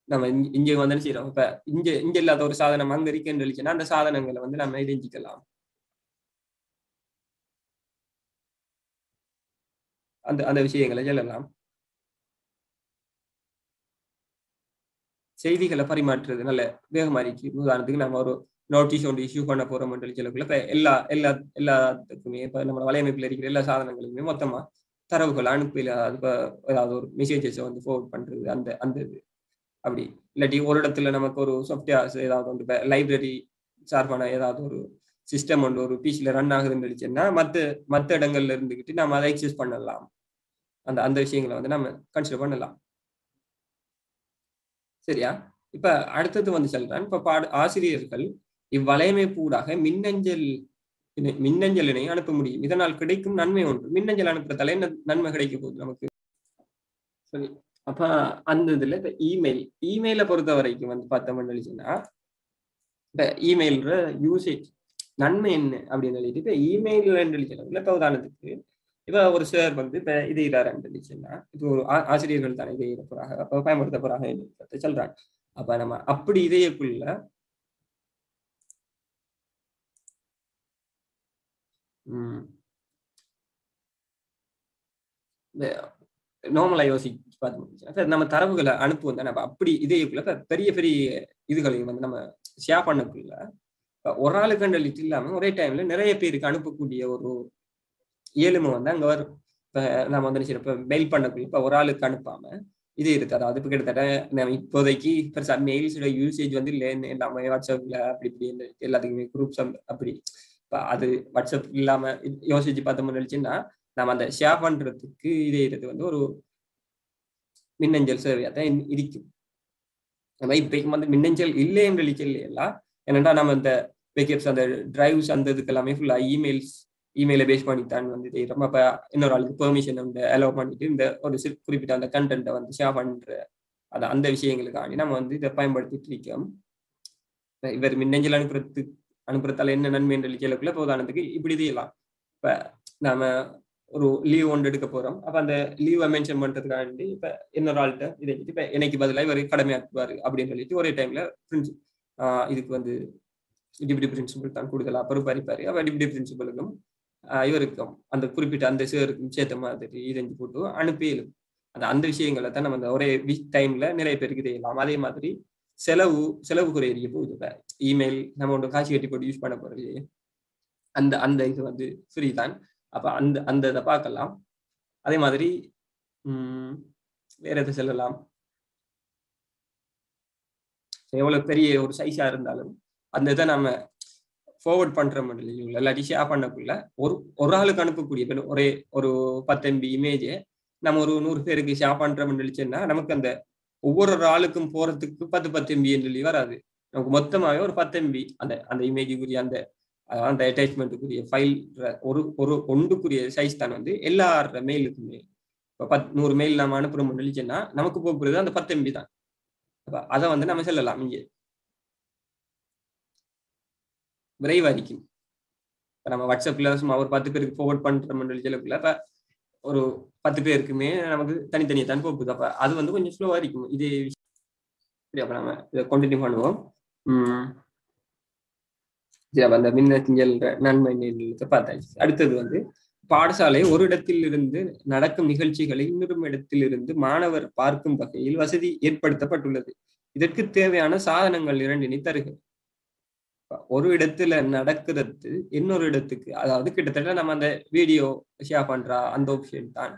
நம்ம இங்க வந்து செய்யறோம். இப்ப இங்க இல்லாத ஒரு சாதனம் அங்க இருக்குன்னு சொல்லிச்சுன்னா அந்த சாதனங்களை வந்து நம்ம இணைஞ்சிக்கலாம். அந்த அந்த விஷயங்களை சொல்லலாம். செய்திகளை பரிமாற்றுறது நல்ல வேகமா இருக்கு. உதாரணத்துக்கு நம்ம ஒரு நோட்டீஸ் ஒன்று இஷ்யூ பண்ண போறோம் சொல்லக்குள்ள இப்ப எல்லாத்துக்குமே இப்ப நம்ம வலையமைப்புல இருக்கிற எல்லா சாதனங்களுமே மொத்தமா தரவுகள் அனுப்பல. ஏதாவது ஒரு மெசேஜஸ் வந்து ஃபார்வர்ட் பண்றது அந்த அந்த இது அப்படி இல்லாட்டி ஒரு இடத்துல நமக்கு ஒரு சாஃப்ட்வேர்ஸ் ஏதாவது வந்து லைப்ரரி சார்பான ஏதாவது ஒரு சிஸ்டம் ஒன்று ஒரு பிசில ரன் ஆகுதுன்னு சொல்லிச்சுன்னா மற்ற இடங்கள்ல இருந்துகிட்டு நம்ம அதை எக்ஸஸ் பண்ணலாம். அந்த அந்த விஷயங்களை வந்து நம்ம கன்சிடர் பண்ணலாம். சரியா? இப்ப அடுத்தது வந்து சொல்றேன். இப்ப ஆசிரியர்கள் இவ்வலையமைப்பு ஊடாக மின்னஞ்சல் மின்னஞ்சலினை அனுப்ப முடியும். இதனால் கிடைக்கும் நன்மை ஒன்று. மின்னஞ்சல் அனுப்புறதால என்ன நன்மை கிடைக்க போகுது நமக்கு? சரி, அப்ப அந்த இதுல இப்ப இமெயிலை பொறுத்த வரைக்கும் வந்து பார்த்தோம்னு சொன்னா, இப்ப இமெயில்ற யூசேஜ் நன்மை என்ன அப்படின்னு சொல்லிட்டு இப்ப இமெயில் இப்ப உதாரணத்துக்கு இப்ப ஒரு சார் வந்து இப்ப இது இதாருன்னு சொன்னா, இப்போ ஒரு ஆசிரியர்கள் தானே இதை போறாங்க, அப்ப பயன்படுத்த போறாங்க சொல்றாங்க. அப்ப நம்ம அப்படி இதையக்குள்ள நார்மலா யோசிச்சு பார்த்து நம்ம தரவுகளை அனுப்புவோம் தானே. அப்படி இதைக்குள்ள பெரிய பெரிய இதுகளையும் வந்து நம்ம ஷேர் பண்ணக்குள்ள ஒரு ஆளுக்கு கண்டலிட்டு இல்லாம ஒரே டைம்ல நிறைய பேருக்கு அனுப்பக்கூடிய ஒரு இயலுமை வந்து அங்க வரும். இப்ப நம்ம வந்து இப்ப மெயில் பண்ணக்குள்ள இப்ப ஒரு ஆளுக்கு அனுப்பாம இது இருக்கு. அதாவது இப்ப கிட்டத்தட்ட நம்ம இப்போதைக்கு பெருசா மெயில்ஸோட யூசேஜ் வந்து இல்லைன்னு நம்ம வாட்ஸ்அப்ல அப்படி இப்படி எல்லாத்துக்குமே குரூப்ஸ் அப்படி இப்ப அது வாட்ஸ்அப் இல்லாம யோசிச்சு பார்த்தோம்னு நினைச்சுன்னா நம்ம அந்த ஷேர் பண்றதுக்கு இதே இது வந்து ஒரு மின்னஞ்சல் சேவையா தான் இருக்கும். நம்ம இப்ப வந்து மின்னஞ்சல் இல்லைன்னு இல்லையா, ஏன்னா நம்ம இந்த பேக்கப்ஸ் அந்த டிரைவ்ஸ் அந்த இதுக்கு எல்லாமே ஃபுல்லா இமெயிலை பேஸ் பண்ணித்தான் வந்து செய்யறோம். அப்ப இன்னொரு ஆளுக்கு பெர்மிஷன் வந்து அலோவ் பண்ணிட்டு இந்த ஒரு குறிப்பிட்ட அந்த கண்டென்ட்டை வந்து ஷேர் பண்ற அந்த விஷயங்களுக்காண்டி நம்ம வந்து இதை பயன்படுத்திட்டு இருக்கோம். இவர் மின்னஞ்சல் அனுப்புறதால என்ன நன்மை என்று கேள்விக்குள்ள உதாரணத்துக்கு இப்படி செய்யலாம். இப்ப நாம ஒரு லீவ் ஒன்று எடுக்க போறோம். அப்ப அந்த லீவை மென்ஷன் பண்றதுக்காண்டி இப்ப இன்னொரு ஆள்கிட்ட இதை இப்ப எனக்கு பதிலாக இவர் கடமையாக்குவாரு அப்படின்னு சொல்லிட்டு ஒரே டைம்ல இதுக்கு வந்து டிப்டி பிரின்சிபல் தான் கூடுதலா பொறுப்பறிப்பாரு. அப்ப டிப்டி பிரின்சிபலுக்கும் இவருக்கும் அந்த குறிப்பிட்ட அந்த சேருக்கும் சேர்த்த மாதிரி இதெஞ்சு போட்டு அனுப்பியலும் அந்த விஷயங்களை தான் நம்ம அந்த ஒரே டைம்ல நிறைய பேருக்கு செய்யலாம். அதே மாதிரி செலவு குறைய போகுது. இமெயில் நம்ம ஒன்று காசு கட்டி போட்டு யூஸ் பண்ண போறது அந்த இது வந்து ஃப்ரீ தான். அப்ப அந்த இதை பார்க்கலாம். அதே மாதிரி வேற எதை சொல்லலாம், எவ்வளவு பெரிய ஒரு சைஸா இருந்தாலும் அந்த இதை நம்ம ஃபார்வர்ட் பண்ற முடியல, இல்லாட்டி ஷேர் பண்ணக்குள்ள ஒரு ஆளுக்கு அனுப்பக்கூடிய ஒரே ஒரு 10 MB இமேஜை நம்ம ஒரு 100 பேருக்கு ஷேர் பண்ற முடிச்சுன்னா நமக்கு அந்த ஒவ்வொரு ஆளுக்கும் போறதுக்கு 10 MB என்று வராது. நமக்கு மொத்தமாவே ஒரு 10 MB அந்த இமேஜுக்குரிய அந்த அட்டாச்மெண்ட்டுக்குரிய ஃபைல் ஒரு ஒன்றுக்குரிய சைஸ் தான் வந்து எல்லார மெயிலுக்குமே. இப்போ 100 மெயில் நம்ம அனுப்புறோம் நினைச்சோன்னா நமக்கு போக்குறது அந்த 10 MB தான். அதை வந்து நம்ம சொல்லலாம் இங்கே விரைவாரிக்கும். இப்போ நம்ம வாட்ஸ்அப்ல சும்மா ஒரு 10 பேருக்கு ஃபார்வர்ட் பண்றோம்னு நினைச்சல இப்ப ஒரு 10 பேருக்குமே நமக்கு தனித்தனியா தான் போகுது. அப்ப அது வந்து கொஞ்சம் ஸ்லோவா இருக்கும். இதே விஷயம் அப்ப நம்ம இதை கண்டினியூ பண்ணுவோம். அந்த மின்னஞ்சல் நன்மை பார்த்தாச்சு. அடுத்தது வந்து பாடசாலை ஒரு இடத்தில் இருந்து நடக்கும் நிகழ்ச்சிகளை இன்னொரு இடத்திலிருந்து மாணவர் பார்க்கும் வகையில் வசதி ஏற்படுத்தப்பட்டுள்ளது. இதற்கு தேவையான சாதனங்கள் 2 தருக. ஒரு இடத்துல நடக்கிறது இன்னொரு இடத்துக்கு, அதாவது கிட்டத்தட்ட நம்ம அந்த வீடியோ ஷேர் பண்ற அந்த ஆப்ஷன் தான்.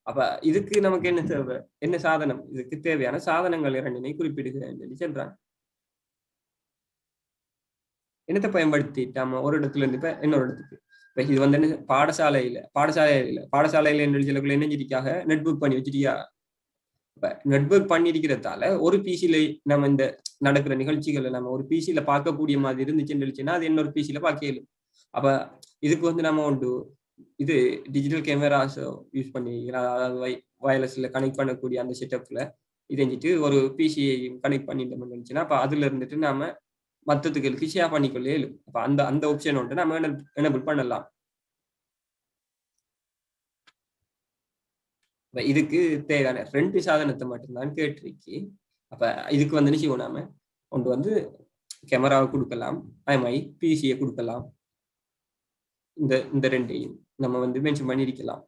அப்ப இதுக்கு நமக்கு என்ன தேவை, என்ன சாதனம், இதுக்கு தேவையான சாதனங்கள் 2 குறிப்பிடுகிறேன் சொல்லி சொல்றாங்க. என்னத்தை பயன்படுத்தி நம்ம ஒரு இடத்துல இருந்து இப்ப இன்னொரு இடத்துக்கு, இப்ப இது வந்து பாடசாலையில என்னஞ்சிருக்காக நெட்வொர்க் பண்ணி வச்சிருக்கியா. இப்ப நெட்வொர்க் பண்ணிருக்கிறதால ஒரு பிசில நம்ம இந்த நடக்கிற நிகழ்ச்சிகளை நம்ம ஒரு பிசில பார்க்கக்கூடிய மாதிரி இருந்துச்சுன்னா அது இன்னொரு பிசில பார்க்கலும். அப்ப இதுக்கு வந்து நம்ம ஒன்று இது டிஜிட்டல் கேமராஸ் யூஸ் பண்ணி, அதாவது வயர்லெஸ்ல கனெக்ட் பண்ணக்கூடிய அந்த செட்டப்ல இதஞ்சிட்டு ஒரு பிசியை கனெக்ட் பண்ணிட்டோம்னு நினைச்சுன்னா அப்ப அதுல இருந்துட்டு நாம மற்றத்துக்கு ஷேர் பண்ணிக்கொள்ளே இயலும். அப்ப அந்த ஆப்ஷன் வந்து நம்ம எனபிள் பண்ணலாம். இதுக்கு தேவையான 2 சாதனத்தை மட்டும்தான் கேட்டிருக்கு. அப்ப இதுக்கு வந்து நிச்சயம் நாம ஒன்று வந்து கேமராவை கொடுக்கலாம், ஐஎம்ஐ பிசியை கொடுக்கலாம். இந்த 2ஐயும் நம்ம வந்து மென்ஷன் பண்ணிருக்கலாம்.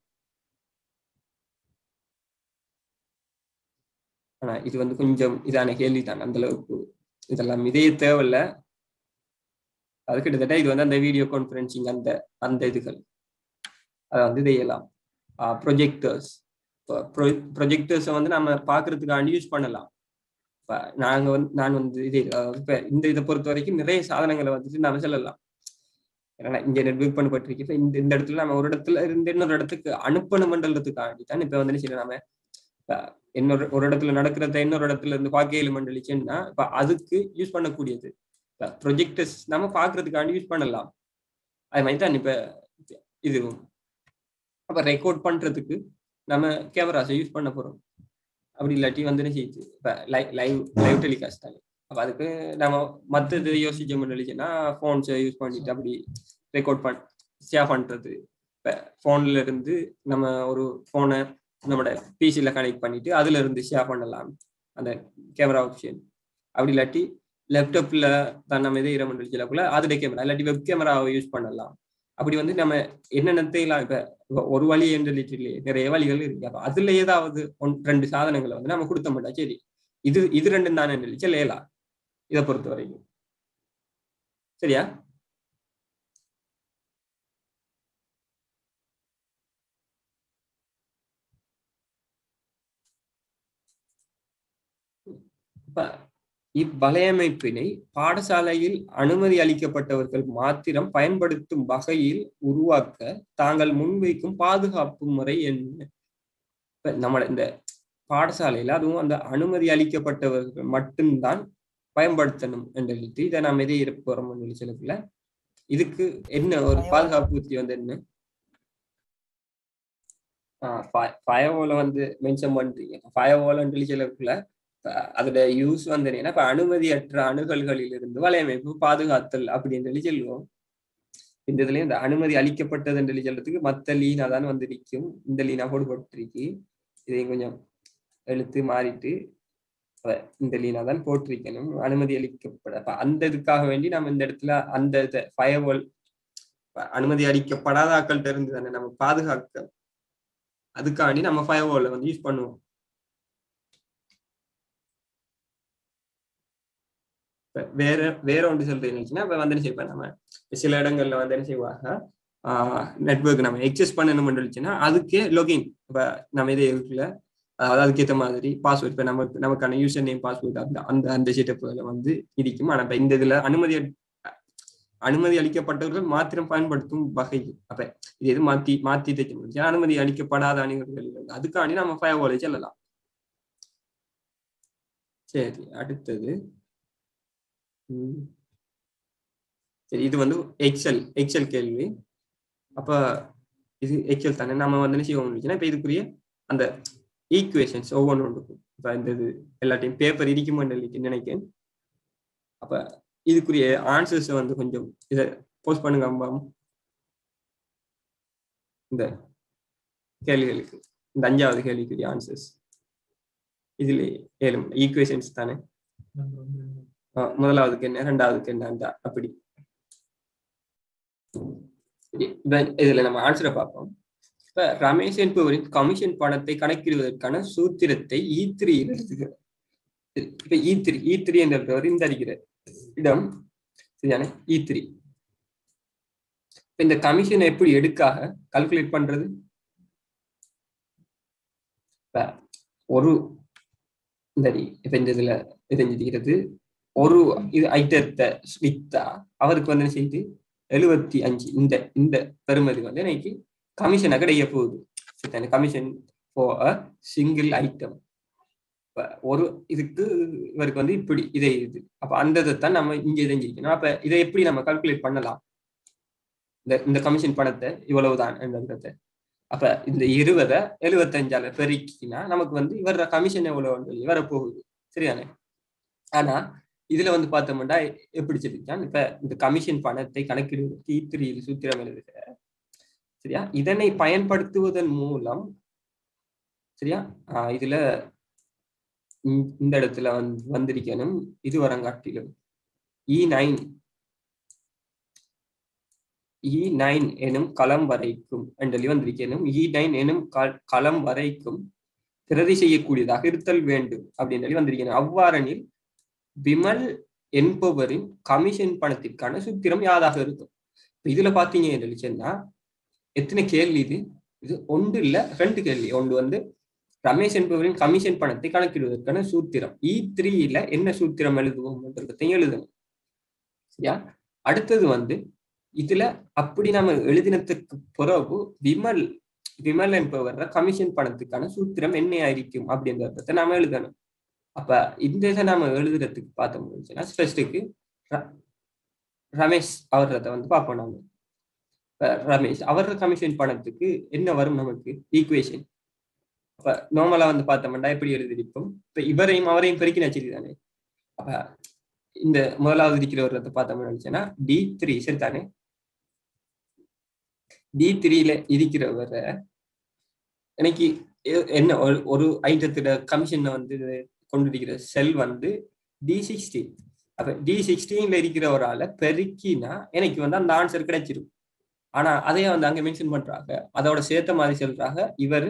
ஆனா இது வந்து கொஞ்சம் இதான கேள்விதான். அந்த அளவுக்கு இதெல்லாம் இதே தேவையில்ல. அது கிட்டத்தட்ட இது வந்து அந்த வீடியோ கான்பரன்சிங் அந்த இதுகள் அதை வந்து செய்யலாம். ப்ரொஜெக்டர்ஸை வந்து நம்ம பார்க்கறதுக்காண்டி யூஸ் பண்ணலாம். இப்போ நான் வந்து இப்போ இதை பொறுத்த வரைக்கும் நிறைய சாதனங்களை வந்துட்டு நம்ம சொல்லலாம். ஏன்னா இங்கே நெட்வொர்க் பண்ணப்பட்டிருக்கு. இந்த இடத்துல நம்ம ஒரு இடத்துல இருந்து இன்னொரு இடத்துக்கு அனுப்பணுமன்றதுக்காண்டி தான் இப்போ வந்து சரி நம்ம ஒரு இடத்துல நடக்கிறத இன்னொரு இடத்துல இருந்து பார்க்க மண்டலிச்சுன்னா இப்போ அதுக்கு யூஸ் பண்ணக்கூடியது ப்ரொஜெக்டர்ஸ் நம்ம பார்க்கறதுக்காண்டி யூஸ் பண்ணலாம். அது மாதிரி தான் இப்ப இதுவும். அப்ப ரெக்கார்ட் பண்றதுக்கு நம்ம கேமராஸை யூஸ் பண்ண போறோம். அப்படி இல்லாட்டி வந்து என்ன செய்யுது, இப்ப லைவ் டெலிகாஸ்ட் தானே. அப்ப அதுக்கு நம்ம மற்றது யோசிச்சோம்னு நினைச்சோன்னா ஃபோன்ஸை யூஸ் பண்ணிட்டு அப்படி ரெக்கார்ட் ஷேர் பண்றது. இப்போ ஃபோன்ல இருந்து நம்ம ஒரு ஃபோனை நம்மளோட பிசியில் கனெக்ட் பண்ணிட்டு அதுல இருந்து ஷேர் பண்ணலாம் அந்த கேமரா ஆப்ஷன். அப்படி இல்லாட்டி லேப்டாப்ல தான் நம்ம இதே இரவு நிகழ்ச்சியில அதுல கேமரா இல்லாட்டி வெப் கேமராவை யூஸ் பண்ணலாம். அப்படி வந்து நம்ம என்னென்னத்தையெல்லாம் இப்ப ஒரு வழி என்று நிறைய வழிகள் இருக்கு. அப்ப அதுல ஏதாவது 2 சாதனங்களை வந்து நம்ம கொடுத்த மாட்டோம். சரி, இது ரெண்டும் தானே சொல்லலாம் இதை பொறுத்த வரைக்கும். சரியா? இவ்வலையமைப்பினை பாடசாலையில் அனுமதி அளிக்கப்பட்டவர்கள் மாத்திரம் பயன்படுத்தும் வகையில் உருவாக்க தாங்கள் முன்வைக்கும் பாதுகாப்பு முறை என்ன? நம்ம இந்த பாடசாலையில அதுவும் அந்த அனுமதி அளிக்கப்பட்டவர்கள் மட்டும்தான் பயன்படுத்தணும் என்று இதை நாம் எதை இருப்போம் சொல்லல. இதுக்கு என்ன ஒரு பாதுகாப்பு உத்தி வந்து என்ன? ஃபயர்வால வந்து மென்ஷன் பண்றீங்க. ஃபயர்வால்னு சொல்லக்குள்ள அதோட யூஸ் வந்து என்னன்னா, இப்ப அனுமதியற்ற அணுகல்களில் இருந்து வலையமைப்பு பாதுகாத்தல் அப்படின்னு சொல்லி சொல்லுவோம். இந்த இதுலயும் இந்த அனுமதி அளிக்கப்பட்டதுன்னு சொல்லி சொல்றதுக்கு மத்த லீனா தான் வந்து நிற்கும். இந்த லீனா போட்டுருக்கு. இதையும் கொஞ்சம் எழுத்து மாறிட்டு இந்த லீனா தான் போட்டிருக்கணும். அனுமதி அளிக்கப்பட அந்த இதுக்காக வேண்டி நம்ம இந்த இடத்துல அந்த ஃபயர்வால் அனுமதி அளிக்கப்படாத ஆக்கள்கிட்ட இருந்து தானே நம்ம பாதுகாக்க, அதுக்காண்டி நம்ம ஃபயர்வாலை வந்து யூஸ் பண்ணுவோம். வேற ஒன்று சொல்றது என்னச்சுன்னா, இப்ப வந்து என்ன செய்வோம், நம்ம சில இடங்கள்ல வந்து என்ன செய்வாங்க, நெட்வொர்க் நம்ம எக்ஸஸ் பண்ணணும்னு இருந்துச்சுன்னா அதுக்கே லொகின் இப்ப நம்ம இதே இருக்குல்ல, அதாவது அதுக்கேற்ற மாதிரி பாஸ்வேர்ட் இப்ப நமக்கான யூசர் நேம் பாஸ்வேர்ட் அந்த அந்த செட்டப்புகளை வந்து இருக்கும். ஆனா இப்ப இந்த இதுல அனுமதி அளிக்கப்பட்டவர்கள் மாத்திரம் பயன்படுத்தும் வகை. அப்ப இது எது மாத்தி தைக்க முடியும். அனுமதி அளிக்கப்படாத அணிவர்கள் அதுக்காண்டி நம்ம ஃபயர்வாலை சொல்லலாம். சரி, அடுத்தது சரி, இது வந்து எக்ஸல் கேள்வி. அப்ப இது எக்ஸல் தானே. நம்ம வந்து என்ன செய்வோம், இப்ப இதுக்குரிய அந்த ஈக்குவேஷன்ஸ் ஒவ்வொன்றும் இருக்கும். இப்ப இந்த இது எல்லாத்தையும் பேப்பர் இருக்குமென்னு நினைக்கிறேன். அப்ப இதுக்குரிய ஆன்சர்ஸ் வந்து கொஞ்சம் இதை போஸ்ட் பண்ணுங்க அம்பாம். இந்த கேள்விகளுக்கு இந்த 5வது கேள்விக்குரிய ஆன்சர்ஸ் இதுல 7 ஈக்குவேஷன்ஸ் தானே. முதலாவதுக்கு என்ன, 2வதுக்கு என்ன, அப்படி இதுல நம்ம ஆன்சரை பார்ப்போம். இப்ப ரமேஷ் என்பவரின் கமிஷன் பணத்தை கணக்கிடுவதற்கான சூத்திரத்தை E3 எழுதுகிறார். இப்ப E3 என்றவர் இந்த அறிகிற இடம் சரியான E3. இந்த கமிஷனை எப்படி எடுக்காக கால்குலேட் பண்றது? ஒரு இப்ப இந்த இதுல தெரிஞ்சுக்கிறது, ஒரு இது ஐட்டத்தை வித்தா அவருக்கு வந்து என்ன செய்யுது 75 இந்த பெறுமதி வந்து இன்னைக்கு கமிஷனை கிடைக்க போகுது. Commission for a single item. ஒரு இதுக்கு இவருக்கு வந்து இப்படி இதே இது. அப்ப அந்த இதைத்தான் நம்ம இங்க தெரிஞ்சிருக்கணும். அப்ப இதை எப்படி நம்ம கால்குலேட் பண்ணலாம்? இந்த கமிஷன் பணத்தை இவ்வளவுதான் என்றதை. அப்ப இந்த 20 75ஆல பெருக்கினா நமக்கு வந்து இவர கமிஷன் எவ்வளவு வரப்போகுது. சரியானே? ஆனா இதுல வந்து பார்த்தோம்னா எப்படி சொல்லிருக்கான், இப்ப இந்த கமிஷன் பணத்தை கணக்கிடுவதற்கு E3 சூத்திரம் எழுதுகிற. சரியா? இதனை பயன்படுத்துவதன் மூலம் சரியா இதுல இந்த இடத்துல வந்திருக்கணும் இது வரங்காட்டிலும் E9 எனும் களம் வரைக்கும் என்று வந்திருக்கணும். E9 எனும் களம் வரைக்கும் பிரதி செய்யக்கூடியதாக இருத்தல் வேண்டும் அப்படின்னு வந்திருக்கணும். அவ்வாறெனில் விமல் என்பவரின் கமிஷன் பணத்திற்கான சூத்திரம் யாதாக இருக்கும்? இதுல பாத்தீங்க என்று சொன்னா எத்தனை கேள்வி இது ஒன்று இல்ல 2 கேள்வி. ஒன்று வந்து ரமேஷ் என்பவரின் கமிஷன் பணத்தை கணக்கிடுவதற்கான சூத்திரம் E3ல என்ன சூத்திரம் எழுதுவோம் என்றதையும் எழுதணும். சரியா? அடுத்தது வந்து இதுல அப்படி நம்ம எழுதினத்துக்கு பிறகு விமல் என்பவர் கமிஷன் பணத்துக்கான சூத்திரம் என்ன ஆയിരിக்கும் அப்படின்றத நாம எழுதணும். அப்ப இந்த இதை நாம எழுதுறதுக்கு பார்த்தோம்னா ஃபர்ஸ்ட்டுக்கு ரமேஷ் அவர்றத வந்து பார்ப்போம். நாம ரமேஷ் அவரோட கமிஷன் பணத்துக்கு என்ன வரும் நமக்கு ஈக்குவேஷன். அப்ப நார்மலா வந்து பார்த்தோம்னா எப்படி எழுதிருப்போம், இப்ப இவரையும் அவரையும் பெருக்கி நச்சிருதானே. அப்ப இந்த முதலாவது இருக்கிறவரை பார்த்தோம்னு நினைச்சேன்னா D3 சரிதானே. D3ல இருக்கிறவரை எனக்கு என்ன ஒரு ஐட்டத்தோட கமிஷனை வந்து கொண்டிருக்கிற செல் வந்து D16. அப்ப D16ல இருக்கிற ஒரு ஆளை பெருக்கினா எனக்கு வந்து அந்த ஆன்சர் கிடைச்சிடும். ஆனா அதையே வந்து அங்க மென்ஷன் பண்றாங்க, அதோட சேர்த்த மாதிரி சொல்றாங்க இவர்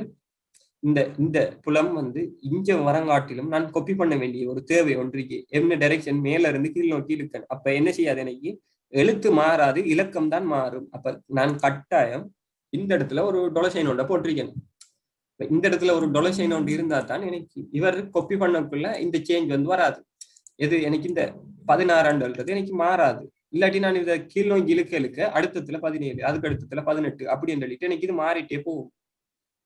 இந்த இந்த புலம் வந்து இங்க வரங்காட்டிலும் நான் காப்பி பண்ண வேண்டிய ஒரு தேவை ஒன்றிக்கு என்ன டைரக்ஷன் மேல இருந்து கீழ் நோக்கி இருக்கேன். அப்ப என்ன செய்யாது, எனக்கு எழுத்து மாறாது இலக்கம் தான் மாறும். அப்ப நான் கட்டாயம் இந்த இடத்துல ஒரு டொலசைன் ஒன்றை போட்டிருக்கேன். இந்த இடத்துல ஒரு டொலசைன் ஒன்று இருந்தா தான் எனக்கு இவர் காப்பி பண்ணக்குள்ள இந்த சேஞ்ச் வந்து வராது. எது எனக்கு இந்த 16 எனக்கு மாறாது. இல்லாட்டி நான் இதை கீழ் நோக்கி இழுக்க அடுத்தத்துல 17 அதுக்கு அடுத்தத்துல 18 அப்படின்னு சொல்லிட்டு எனக்கு இது மாறிட்டே போகும்.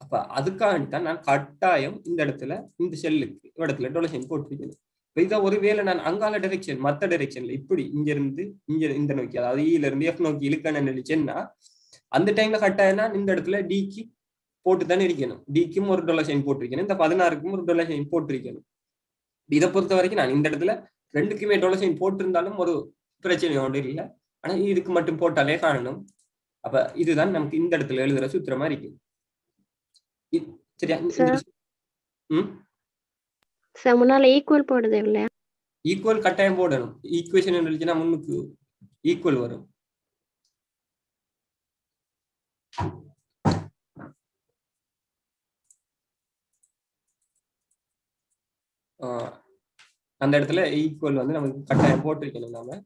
அப்ப அதுக்காகத்தான் நான் கட்டாயம் இந்த இடத்துல இந்த செல்லுக்கு இடத்துல டொலசைன் போட்டிருக்கேன். இப்ப இதை ஒருவேளை நான் அங்கால டைரெக்ஷன் மற்ற டைரெக்ஷன்ல இப்படி இங்க இருந்து இங்க இந்த நோக்கி அதாவது ஈல இருந்து எஃப் நோக்கி இழுக்கணும்னு நினைச்சேன்னா அந்த டைம்ல கட்டாயம் நான் இந்த இடத்துல டிக்கு போட்டு தானே இருக்கணும். டிக்கும் ஒரு டொலசைன் போட்டிருக்கணும், இந்த 16க்கும் ஒரு டொலசைன் போட்டிருக்கணும். இதை பொறுத்த வரைக்கும் நான் இந்த இடத்துல ரெண்டுக்குமே டொலசைன் போட்டிருந்தாலும் ஒரு பிரச்சனை ஒன்று இல்லை. ஆனா இதுக்கு மட்டும் போட்டாலே காணணும். அப்ப இதுதான் நமக்கு இந்த இடத்துல எழுதுற சூத்திரமா இருக்கு. சரியா? முன்னால ஈக்குவல் போடுது இல்லையா? ஈக்குவல் கட்டாயம் போடணும். ஈக்குவேஷன் இருந்துச்சுன்னா முன்னுக்கு ஈக்குவல் வரும். அந்த இடத்துல ஈக்குவல் வந்து நமக்கு கட்டாயம் போட்டிருக்கணும். நாம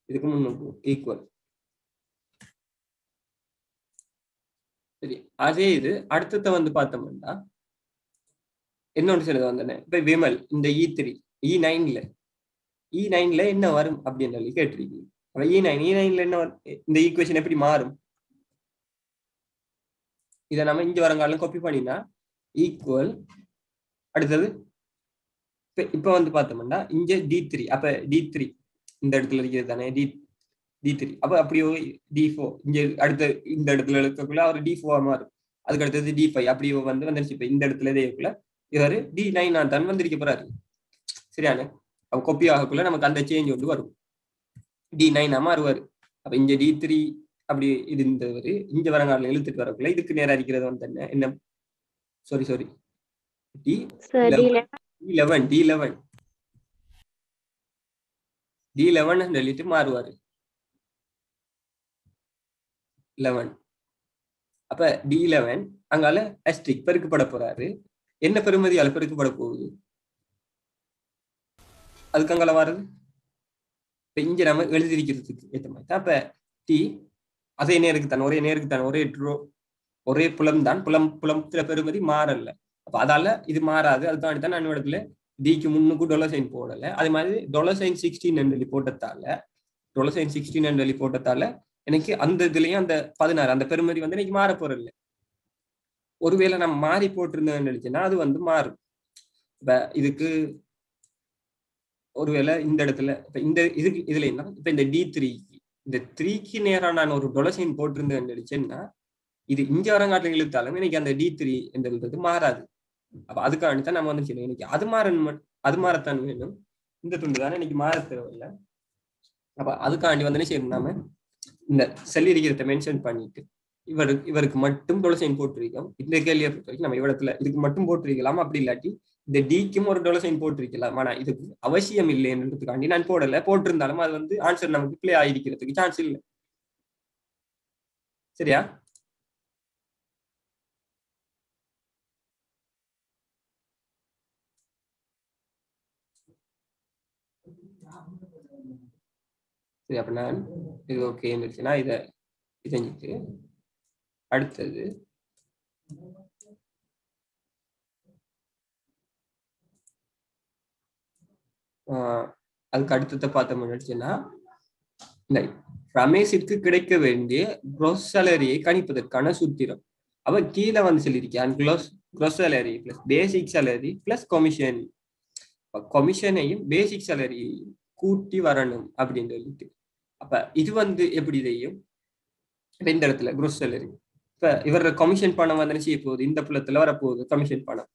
இதுக்கு முன்னுக்கு ஈக்குவல். சரி, அதே இது அடுத்தத வந்து பார்த்தோம்னா இன்னொன்று சிலது வந்தேன். இப்ப விமல் இந்த E3 E9ல என்ன வரும் அப்படின்னு சொல்லி கேட்டிருக்கீங்க. அப்ப E9ல என்ன இந்த ஈக்குவேஷன் எப்படி மாறும்? இதை நம்ம இங்க வரங்காலம் காப்பி பண்ணினா ஈக்குவல் அடுத்தது இப்ப வந்து பார்த்தோம்னா இங்க D3. அப்ப D3 இந்த இடத்துல இருக்கிறது தானே D3. அப்ப அப்படியோ D4 இங்க அடுத்த இந்த இடத்துல இருக்கக்குள்ள அவர் D4 மாறும். அதுக்கு அடுத்தது D5 அப்படியோ வந்து வந்துருச்சு. இப்ப இந்த இடத்துல இதேக்குள்ள இவர் D9 தான் வந்திருக்க போறாரு. சரியான அப்ப கொப்பி ஆகக்குள்ள நமக்கு அந்த சேஞ்ச் ஒன்று வரும். D9 மாறுவாரு. அப்ப இங்க D3 அப்படி இருந்தவர் இங்க வரங்கால இழுத்துட்டு வரக்குள்ள இதுக்கு நேரம் இருக்கிறது வந்து என்ன சாரி D11 சொல்லிட்டு மாறுவாரு 11. அப்ப D11 அங்கால அஸ்ட்ரிக் பெருக்கப்பட போறாரு. என்ன பெருமதியால பெருக்கப்பட போகுது அதுக்கு அங்கால வருது. இப்ப இங்க நம்ம எழுதிருக்கிறதுக்கு ஏற்ற மாதிரி அப்ப டி அதே நேருக்கு தான் ஒரே புலம் தான். புலத்துல பெருமதி மாறல. அப்ப அதால இது மாறாது. அதுக்காண்டி தான் நான் இடத்துல டிக்கு முன்னுக்கு டொலசைன் போடல. அதே மாதிரி டொலசைன் 16 போட்டதால எனக்கு அந்த இதுலயும் அந்த 16 அந்த பெருமதி வந்து எனக்கு மாற போறதில்லை. ஒருவேளை நம்ம மாறி போட்டிருந்தேன்னு நினைச்சேன்னா அது வந்து மாறும். இப்ப இதுக்கு ஒருவேளை இந்த இடத்துல இப்ப இந்த இதுல என்ன இப்ப இந்த D3 இந்த 3க்கு நேரம் நான் ஒரு டொலசைன் போட்டிருந்தேன்னு நினைச்சேன்னா இது இங்க வரங்காட்டில் இழுத்தாலும் எனக்கு அந்த D3 என்றது மாறாது. அப்ப அதுக்காண்டி தான் நம்ம வந்து செய்யணும். இன்னைக்கு அது மாறத்தான் வேணும். இந்த துண்டு தானே இன்னைக்கு மாற தேவையில்லை. அப்ப அதுக்காண்டி வந்து செய்யணும், நாம இந்த செல் இருக்கிறத மென்ஷன் பண்ணிட்டு இவருக்கு மட்டும் டொலசைன் போட்டிருக்கோம். இந்த கேள்வியை பொறுத்த வரைக்கும் நம்ம இவடத்துல இதுக்கு மட்டும் போட்டிருக்கலாம். அப்படி இல்லாட்டி இந்த டிக்கும் ஒரு டொலசைன் போட்டிருக்கலாம். ஆனா இதுக்கு அவசியம் இல்லைன்றதுக்காண்டி நான் போடல. போட்டிருந்தாலும் அது வந்து ஆன்சர் நமக்கு பிளே ஆகிருக்கிறதுக்கு சான்ஸ் இல்லை. சரியா? சரி, அப்ப நான் இது ஓகே இருந்துச்சுன்னா இதை செஞ்சுட்டு அடுத்தது அதுக்கு அடுத்ததை பார்த்தோம் நினைச்சுன்னா இந்த ரமேஷிற்கு கிடைக்க வேண்டிய gross salary-யை கணிப்பதற்கான சூத்திரம். அவ கீழே வந்து சொல்லியிருக்கேன் gross salary plus basic salary plus commission. கமிஷனையும் பேசிக் salary-யை கூட்டி வரணும் அப்படின்னு சொல்லிட்டு அப்ப இது வந்து எப்படி தெரியும்? இப்ப இந்த இடத்துல gross salary. இப்ப இவர கமிஷன் பணம் வந்து செய்ய போகுது, இந்த புலத்துல வரப்போகுது கமிஷன் பணம்.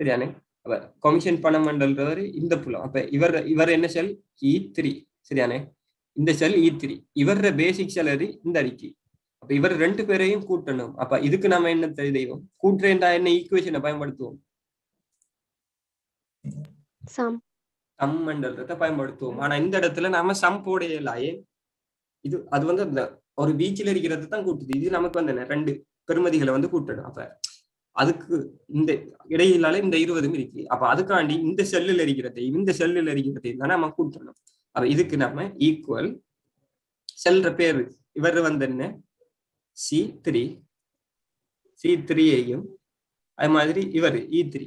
சரியானே? அப்ப கமிஷன் பணம் என்றவர் இந்த புலம். அப்ப இவர் என்ன செல் E3. சரியானே? இந்த செல் E3. இவர பேசிக் சேலரி இந்த அறிக்கை. அப்ப இவர் ரெண்டு பேரையும் கூட்டணும். அப்ப இதுக்கு நம்ம என்ன செய்வோம்? கூட்டுறேன்டா என்ன ஈக்குவேஷனை பயன்படுத்துவோம்? சம் சம்ன்றத பயன்படுத்துவோம். ஆனா இந்த இடத்துல நாம சம் போடையலாம். ஏன்? இது அது வந்து அந்த ஒரு பீச்சில் இருக்கிறது தான் கூட்டுது. இது நமக்கு வந்து ரெண்டு பெருமதிகளை வந்து கூட்டணும். அப்ப அதுக்கு இந்த இடையிலால இந்த 20 இருக்கு. அப்ப அதுக்காண்டி இந்த செல்லில் இருக்கிறதையும் தான் நம்ம கூட்டணும். அப்ப இதுக்கு நம்ம ஈக்குவல் செல்ற பேரு இவர் வந்து என்ன C3 C3ஐயும் அது மாதிரி இவர் E3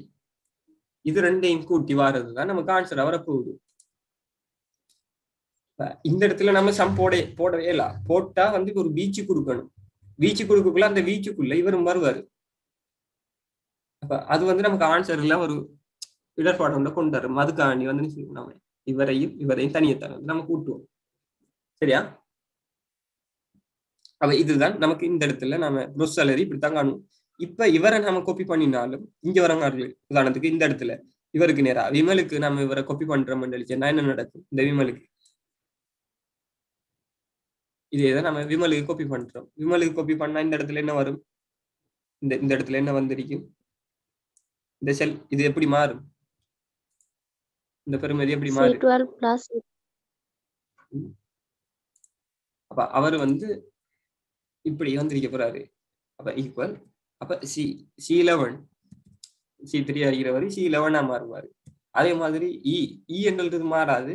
இது ரெண்டையும் கூட்டி வாரதுதான் நமக்கு ஆன்சரா வரப்போகுது. இந்த இடத்துல நம்ம சம் போடவே இல்ல. போட்டா வந்து ஒரு வீச்சு கொடுக்கணும். வீச்சு கொடுக்கக்குள்ள அந்த வீச்சுக்குள்ள இவரும் வருவாரு. அப்ப அது வந்து நமக்கு ஆன்சர்ல ஒரு இடர்பாடு கொண்டு வரும். அதுக்காண்டி வந்து நம்ம இவரையும் தனியத்தான் வந்து நம்ம கூட்டுவோம். சரியா? அப்ப இதுதான் நமக்கு இந்த இடத்துல நம்ம gross salary இப்படித்தான் காணுவோம். இப்ப இவரை நம்ம காப்பி பண்ணினாலும் இங்க வரங்கார்கள். உதாரணத்துக்கு இந்த இடத்துல இவருக்கு நேரா விமலுக்கு நம்ம இவரை காப்பி பண்றோம்னு நினைச்சேன்னா என்ன நடக்கும்? இந்த விமலுக்கு இதேதான் நம்ம விமலுக்கு காப்பி பண்றோம். விமலுக்கு காப்பி பண்ணா இந்த இடத்துல என்ன வரும்? இந்த இடத்துல என்ன வந்திருக்கும்? இந்த செல் இது எப்படி மாறும்? இந்த பெருமதி எப்படி மாறும்? C12 plus அப்ப அவர் வந்து இப்படி வந்திருக்க போறாரு. அப்ப ஈக்குவல் அப்ப C11 C3 ஆகிறவர் C11 மாறுவாரு. அதே மாதிரி இ என்றது மாறாது.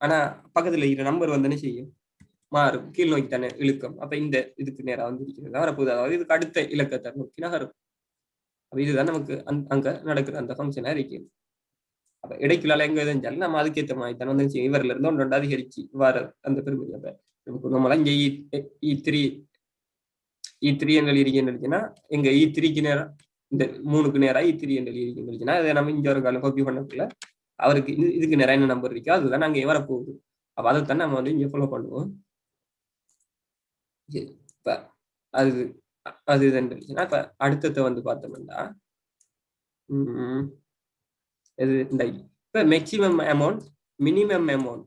ஆனா பக்கத்துல இருக்கிற நம்பர் வந்து என்ன செய்யும்? மாறும். கீழ் நோக்கி தானே இழுக்கும். அப்ப இந்த இதுக்கு நேரம் வந்து இருக்கிறது வரப்போகுது. அதாவது இதுக்கு அடுத்த இலக்கத்தை நோக்கி நகரும். அப்ப இதுதான் நமக்கு அங்க நடக்கிற அந்த ஃபங்க்ஷனா இருக்கு. அப்ப இடைக்குள்ளால எங்க இருந்தாலும் நம்ம அதுக்கேற்ற மாதிரி தான் வந்து இவர்ல இருந்து ஒன்று அதிகரிச்சு வர அந்த பெருமதி. அப்ப நமக்கு நம்மளாம் இங்க E3 என்று இருக்குன்னா எங்க E3க்கு நேரம் இந்த 3க்கு நேரம் E3 என்று இருக்குன்னா அதை நம்ம இங்க ஒரு காலம் காப்பி பண்ணக்குள்ள அவருக்கு இதுக்கு நேரம் என்ன நம்பர் இருக்கோ அதுதான் நாங்க வரப்போகுது. அப்ப அதைத்தான் நம்ம வந்து இங்க ஃபாலோ பண்ணுவோம். இப்ப அது இதுன்னா இப்ப அடுத்ததை வந்து பார்த்தோம்னா இப்ப maximum amount, minimum amount,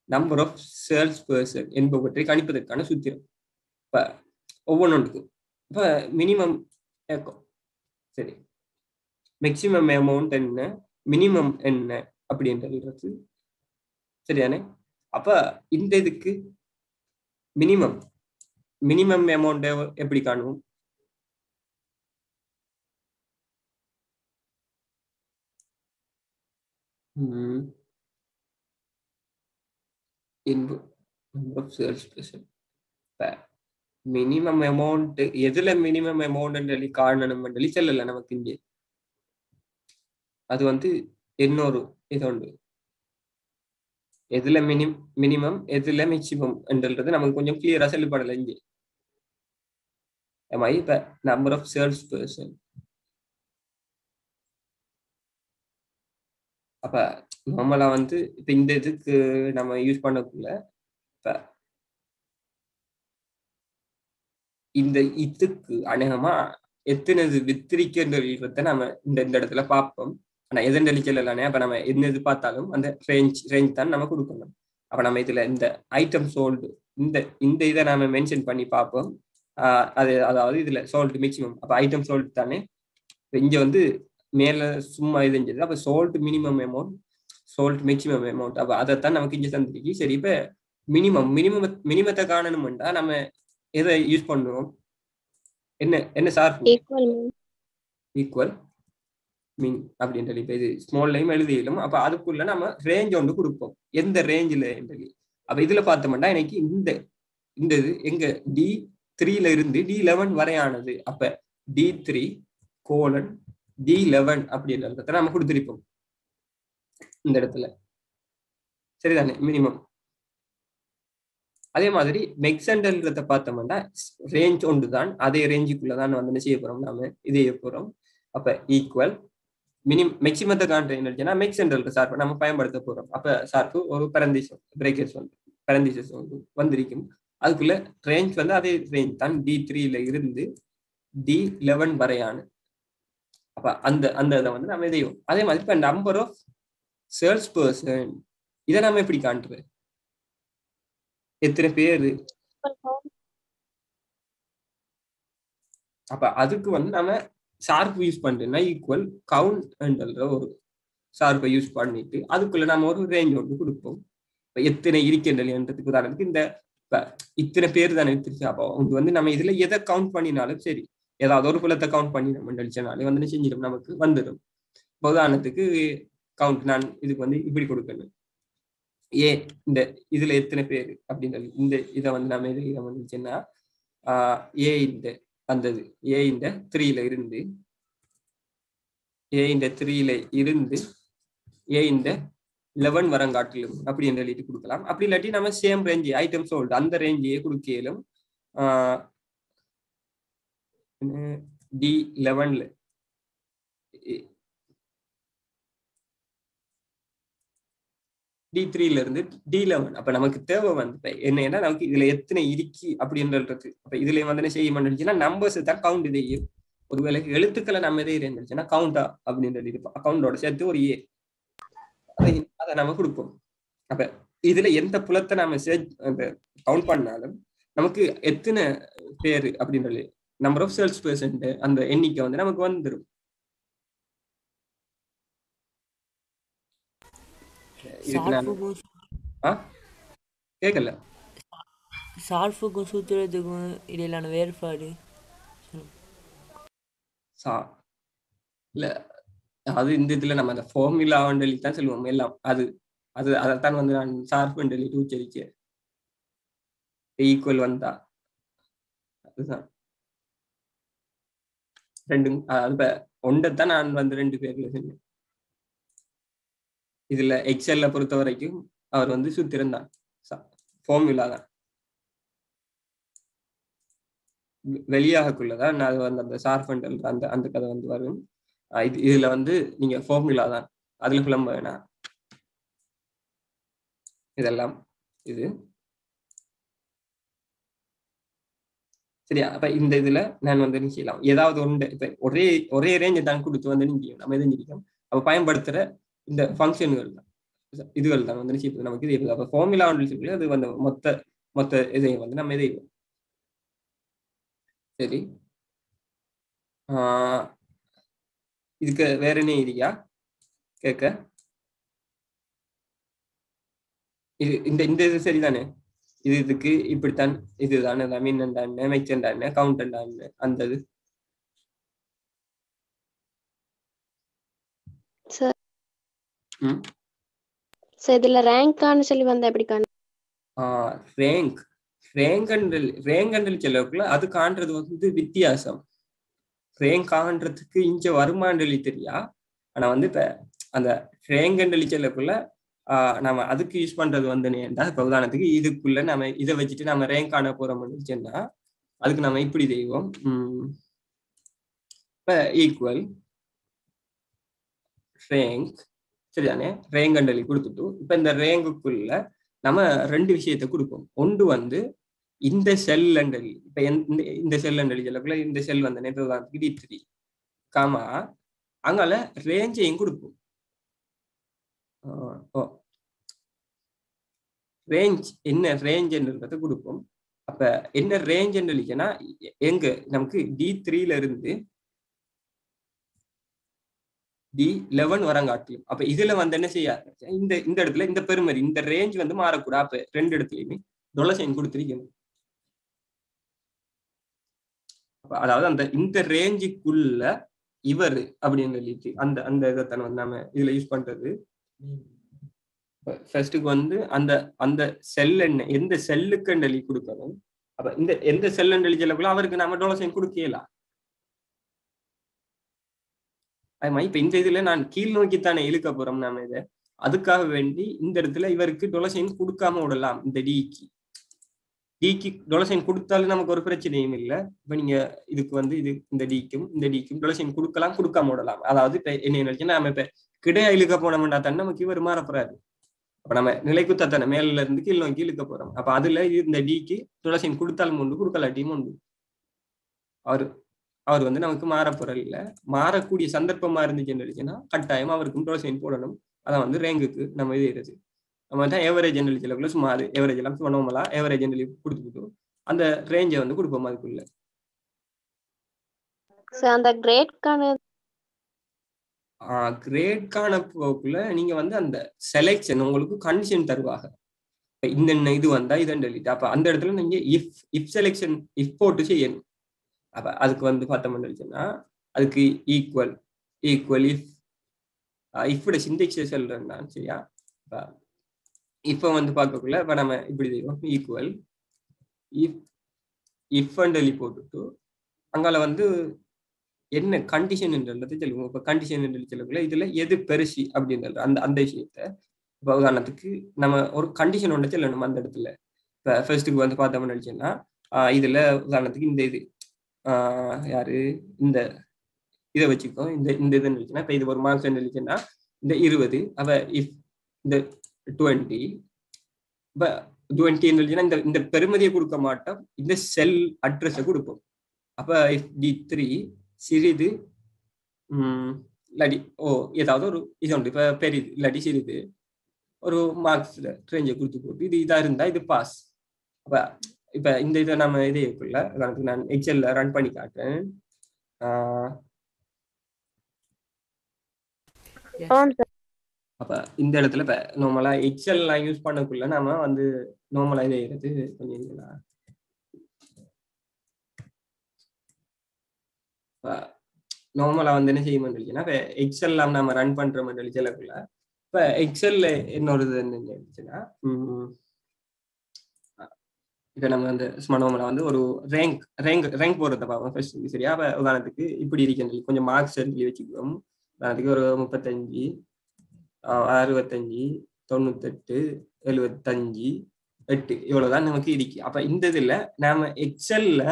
number of sales person என்பவற்றை கணிப்பதற்கான சூத்திரம். இப்ப ஒவ்வொன்றுக்கும் இப்ப மினிமம் சரி மேக்சிமம் அமௌண்ட் என்ன, மினிமம் என்ன அப்படின்றது சரியானே? அப்ப இந்த இதுக்கு மினிமம் அமௌண்ட் எப்படி காணுவோம்? மினிமம் அமௌண்ட் எதுல மினிமம் அமௌண்ட் சொல்லி காணணும் சொல்லி சொல்லல நமக்கு இங்கே. அது வந்து இன்னொரு இதோண்டு எதுல மினிமம் எதுல மேக்சிமம் என்றது நமக்கு கொஞ்சம் கிளியரா சொல்லப்படலை இங்கே. இப்ப நம்பர் ஆஃப் சேல்ஸ் பர்சன். அப்ப நார்மலா வந்து இப்ப இந்த இதுக்கு நம்ம யூஸ் பண்ணக்குள்ள இப்ப இந்த இதுக்கு அநேகமா எத்தனது வித்திரிக்கின்றத நம்ம இந்த இடத்துல பார்ப்போம். ஆனா எதன் சொல்லலானே அப்ப நம்ம என்னது பார்த்தாலும் அந்த ரேஞ்ச் தான் நம்ம கொடுக்கணும். அப்ப நம்ம இதுல இந்த ஐட்டம் சோல்டு இந்த இதை நாம மென்ஷன் பண்ணி பார்ப்போம். அதாவது இதுல சோல்ட் மேக்சிமம். அப்ப ஐட்டம் சோல்ட் தானே இங்க வந்து மேல சும்மா இதுஞ்சது. அப்ப sold minimum amount, sold maximum amount. அப்ப அதைத்தான் நமக்கு இங்க தந்திருக்கு. சரி இப்ப மினிமத்தை காணணும்டா நம்ம எதை யூஸ் பண்ணுவோம்? என்ன சார்பு? ஈக்குவல் மீன் அப்படின்றது. இப்ப இது ஸ்மால்லையும் எழுதியிலும். அப்ப அதுக்குள்ள நம்ம ரேஞ்ச் ஒன்று கொடுப்போம். எந்த ரேஞ்சில் என்றது. அப்ப இதுல பார்த்தோம்னா எனக்கு இந்த இது எங்க D3ல இருந்து D11 வரையானது. அப்ப D3:D11 அப்படின்றத நம்ம கொடுத்திருப்போம் இந்த இடத்துல. சரிதானே? மினிமம். அதே மாதிரி மெக்சண்டல்ன்றத பார்த்தோம்னா ரேஞ்ச் ஒன்று தான். அதே ரேஞ்சுக்குள்ளதான் வந்து என்ன செய்ய போறோம்? நாம இதை போறோம். அப்ப ஈக்குவல் மேக்சிமத்தை காண்றேன்னா மெக்சண்டல் சார்பை நம்ம பயன்படுத்த போறோம். அப்ப சார்பு ஒரு பரந்தீசஸ் வந்து வந்திருக்கும். அதுக்குள்ள ரேஞ்ச் வந்து அதே ரேஞ்ச் தான் D3ல இருந்து D11 வரையான. அப்ப அந்த அந்த இதை வந்து நம்ம எதையும் அதே மாதிரி இப்ப நம்பர் ஆஃப் சேல்ஸ் பர்சன் இதை நம்ம எப்படி காண்றது? எத்தனை பேரு? அப்ப அதுக்கு வந்து நம்ம ஷார்ப் யூஸ் பண்றோம்னா ஈக்குவல் கவுண்ட் என்ற ஒரு ஷார்ப்பை யூஸ் பண்ணிட்டு அதுக்குள்ள நம்ம ஒரு ரேஞ்ச் ஒன்று கொடுப்போம். இப்ப எத்தனை இருக்கின்றதுக்கு உதாரணத்துக்கு இந்த இப்ப இத்தனை பேர் தானே எடுத்துருச்சு. அப்போ இது வந்து நம்ம இதுல எதை கவுண்ட் பண்ணினாலும் சரி, ஏதாவது ஒரு புலத்தை கவுண்ட் பண்ணி நம்ம நினைச்சனாலே வந்து செஞ்சிடும் நமக்கு வந்துடும். உதாரணத்துக்கு கவுண்ட் நான் இதுக்கு வந்து இப்படி கொடுக்கணும், ஏ இந்த இதுல எத்தனை பேர் அப்படின்றது இந்த இதை வந்து நம்ம இதை வந்துச்சுன்னா ஏ இந்த வந்தது ஏ இந்த 3ல இருந்து ஏ இந்த 3ல இருந்து ஏ இந்த 11 வரங்காட்டிலும் அப்படி என்று எழுதி கொடுக்கலாம். அப்படி இல்லாட்டி நம்ம சேம் ரேஞ்ச் ஐட்டம் சோல்டு அந்த ரேஞ்சையே கொடுக்கலும் D11ல D3ல இருந்து D11. அப்ப நமக்கு தேவை வந்து என்னன்னா நமக்கு இதுல எத்தனை இருக்கு அப்படின்றது. அப்ப இதுல வந்து என்ன செய்ய மாட்டேங்குச்சுன்னா நம்பர்ஸ் தான் கவுண்ட் இதையும் ஒருவேளை எழுத்துக்களை நம்ம எதை இருந்துச்சுன்னா கவுண்டா அப்படின்றது அக்கவுண்டோட சேர்த்து ஒரு ஏ அதை நம்ம கொடுப்போம். அப்ப இதுல எந்த புலத்தை நம்ம கவுண்ட் பண்ணாலும் நமக்கு எத்தனை பேரு அப்படின்றது நம்பர் ஆஃப் சேல்ஸ் பர்சன் அந்த எண்ணிக்கை வந்து நமக்கு வந்துடும். கேட்கல. சால்ஃபுக்கும் சூத்திரத்துக்கும் இடையிலான வேறுபாடு இல்ல அது இந்த இதுல நம்ம அந்த ஃபார்முலா வண்டலி தான் சொல்லுவோம் எல்லாம். அது அது அதைத்தான் வந்து நான் சார்பு வண்டலி உச்சரிக்க ஈக்குவல் வந்தா அதுதான் ரெண்டு. அது ஒன்றைத்தான் நான் வந்து 2 பேர்ல சொன்னேன். இதுல எக்ஸெல்ல பொறுத்த வரைக்கும் அவர் வந்து சூத்திரம் தான், ஃபார்முலா தான். வெளியாகக்குள்ளதான் அது வந்து அந்த சார்பண்டல் அந்த அந்த கதை வந்து வரும். இதுல வந்து நீங்க ஃபார்முலா தான், அதுல புலம்ப வேணாம். இதெல்லாம் இது சரியா? அப்ப இந்த இதுல நான் வந்து என்ன செய்யலாம், ஏதாவது ஒன்று இப்ப ஒரே ரேஞ்சை தான் கொடுத்து வந்து நீங்க நம்ம எது நினைக்கும் அப்ப பயன்படுத்துற இந்த ஃபங்க்ஷன்கள் தான் இதுகள் தான் வந்து நிச்சயம் நமக்கு இது. அப்ப ஃபார்முலா ஒன்று அது வந்து மொத்த இதையும் வந்து நம்ம எதையும் சரி. இதுக்கு வேற என்ன இதுயா கேட்க? இது இந்த இது சரிதானே? இதுக்கு இப்படித்தான் இதுதானே மீன் என்ன மெச்சண்டா என்ன கவுண்டண்டா என்ன அந்த இது இதுல ரேங்கான்னு சொல்லி வந்தா எப்படி காண? ரேங்கண்டல் செல்லக்குள்ள அது காண்றது வந்து வித்தியாசம். ரேங்க் காண்றதுக்கு இங்க வருமானி தெரியா. ஆனா வந்து இப்ப அந்த ரேங்கண்டலி செல்லக்குள்ள நம்ம அதுக்கு யூஸ் பண்றது வந்து என்னடா, இப்ப உதாரணத்துக்கு இதுக்குள்ள நம்ம இதை வச்சுட்டு நம்ம ரேங்க் காண போறோம்னா அதுக்கு நம்ம இப்படி செய்வோம். இப்ப ஈக்குவல் ரேங்க் சரிதானே? ரேங்கண்டலி கொடுத்துட்டு இப்ப இந்த ரேங்குக்குள்ள நம்ம 2 விஷயத்தை கொடுப்போம். ஒன்று வந்து இந்த செல் அண்டலி, இப்ப இந்த செல் அண்டலி சொல்லக்குள்ள இந்த செல் வந்து D3 காமா அங்கால ரேஞ்சையும் கொடுப்போம். ரேஞ்ச் என்ன ரேஞ்ச்ன்றத கொடுப்போம். அப்ப என்ன ரேஞ்ச் எழுதினா எங்க நமக்கு D3ல இருந்து D11 வரங்காட்டியும். அப்ப இதுல வந்து என்ன செய்ய இந்த இடத்துல இந்த பெருமதி இந்த ரேஞ்ச் வந்து மாறக்கூடாது. அப்ப 2 இடத்துலயுமே $சைன் கொடுத்திருக்கணும். அதாவது அந்த இந்த ரேஞ்சுக்குள்ள இவர் அப்படின்னு சொல்லிட்டு அந்த அந்த இதைத்தான வந்து நம்ம இதுல யூஸ் பண்றது. ஃபர்ஸ்ட்டுக்கு வந்து அந்த அந்த செல் என்ன எந்த செல்லுக்கு எழுதி கொடுக்கணும். அப்ப இந்த எந்த செல் எழுதி சொல்லக்குள்ள அவருக்கு நம்ம $சைன் கொடுக்கலாம். ஆமா, இப்ப இந்த இதுல நான் கீழ் நோக்கித்தானே இழுக்க போறோம் நாம இதை. அதுக்காக வேண்டி இந்த இடத்துல இவருக்கு $சைன் கொடுக்காம விடலாம். இந்த டிக்கு $சைன் கொடுத்தாலும் நமக்கு ஒரு பிரச்சனையும் இல்லை. இப்ப நீங்க இதுக்கு வந்து இது இந்த டிக்கும் $சைன் கொடுக்கலாம், கொடுக்காம விடலாம். அதாவது இப்ப என்ன நாம இப்ப கிடையா இழுக்க போனோம்னா தான் நமக்கு இவர் மாறப்படாது. அப்ப நம்ம நிலைக்குத்தான மேல இருந்து கீழ் நோக்கி இழுக்க போறோம். அப்ப அதுல இந்த டிக்கு துளசின் கொடுத்தாலும் உண்டு கொடுக்கலாட்டியும் உண்டு. அவர் வந்து நமக்கு மாறப்போறது இல்லை. மாறக்கூடிய சந்தர்ப்பமா இருந்துச்சுன்னா கட்டாயம் அவருக்கும் துளசின் போடணும். அதான் வந்து ரேங்குக்கு நம்ம இது நம்ம வந்து ஏவரேஜ் என்எல்ஜில சும்மா அது ஏவரேஜ் எல்லாம் சொன்னோம்ல ஏவரேஜ் என்எல்ஜி கொடுத்துட்டு அந்த ரேஞ்சை வந்து கொடுப்போம் அதுக்குள்ள. அந்த கிரேட்கான போக்குள்ள நீங்க வந்து அந்த செலெக்ஷன் உங்களுக்கு கண்டிஷன் தருவாங்க. இந்த இது வந்தா இதன் டெலிட். அப்ப அந்த இடத்துல நீங்க இஃப் செலெக்ஷன் இஃப் போட்டு செய்யணும். அப்ப அதுக்கு வந்து பார்த்தோம்னா அதுக்கு ஈக்குவல் இஃபோட சிண்டெக்ஸ் சொல்றேன் நான். சரியா? இப்ப வந்து பார்க்கக்குள்ள இப்ப நம்ம இப்படி செய்வோம். ஈக்குவல் இஃப் அண்ட் போட்டுட்டு அங்கால வந்து என்ன கண்டிஷன் என்றது சொல்லுவோம். இப்ப கண்டிஷன் என்று சொல்லக்குள்ள இதுல எது பெருசி அப்படின்றது அந்த விஷயத்த இப்ப உதாரணத்துக்கு நம்ம ஒரு கண்டிஷன் ஒன்று சொல்லணும் அந்த இடத்துல. இப்ப ஃபர்ஸ்ட்டுக்கு வந்து பார்த்தோம்னு நினைச்சோம்னா இதுல உதாரணத்துக்கு இந்த இது யாரு இந்த இதை வச்சுக்கோ. இந்த இதுன்னு நினைச்சுன்னா இப்ப இது ஒரு மார்க்ஸ் நினைச்சுன்னா இந்த 20. அப்ப இஃப் இந்த 20 இப்ப 20 இந்த பெருமதியை கொடுக்க மாட்டோம். இந்த செல் அட்ரஸை கொடுப்போம். அப்ப இஃப் D3 சிறிது இல்லாடி ஏதாவது ஒரு இது உண்டு. இப்ப பெரிது இல்லாட்டி சிறிது ஒரு மார்க்ஸ் ரேஞ்சை கொடுத்து போட்டு இது இதா இருந்தா இது பாஸ். அப்ப இப்ப இந்த இதை நம்ம இதே இருக்குல்ல நான் எக்ஸெல்ல ரன் பண்ணி காட்டுறேன். அப்ப இந்த இடத்துல இப்ப நார்மலா எக்ஸெல்லாம் யூஸ் பண்ணக்குள்ள நாம வந்து நார்மலா இதே இருக்கு கொஞ்சம் இல்லைங்களா. நார்மலா வந்து என்ன செய்ய முடியும்னா இப்ப எக்ஸெல்லாம் நம்ம ரன் பண்ற மாதிரி சொல்லக்குள்ள இப்ப எக்ஸெல்ல என்னோடது என்னச்சுன்னா இப்ப நம்ம வந்து நார்மலா வந்து ஒரு ரேங்க் போடுறத பார்ப்போம் ஃபர்ஸ்ட். சரியா? அப்ப உதாரணத்துக்கு இப்படி இருக்கிறது கொஞ்சம் மார்க்ஸ் சொல்லி வச்சுக்குவோம். உதாரணத்துக்கு ஒரு 35 65 98 75 8 இவ்வளவுதான் நமக்கு இருக்கு. அப்ப இந்த இதுல நாம எக்ஸெல்ல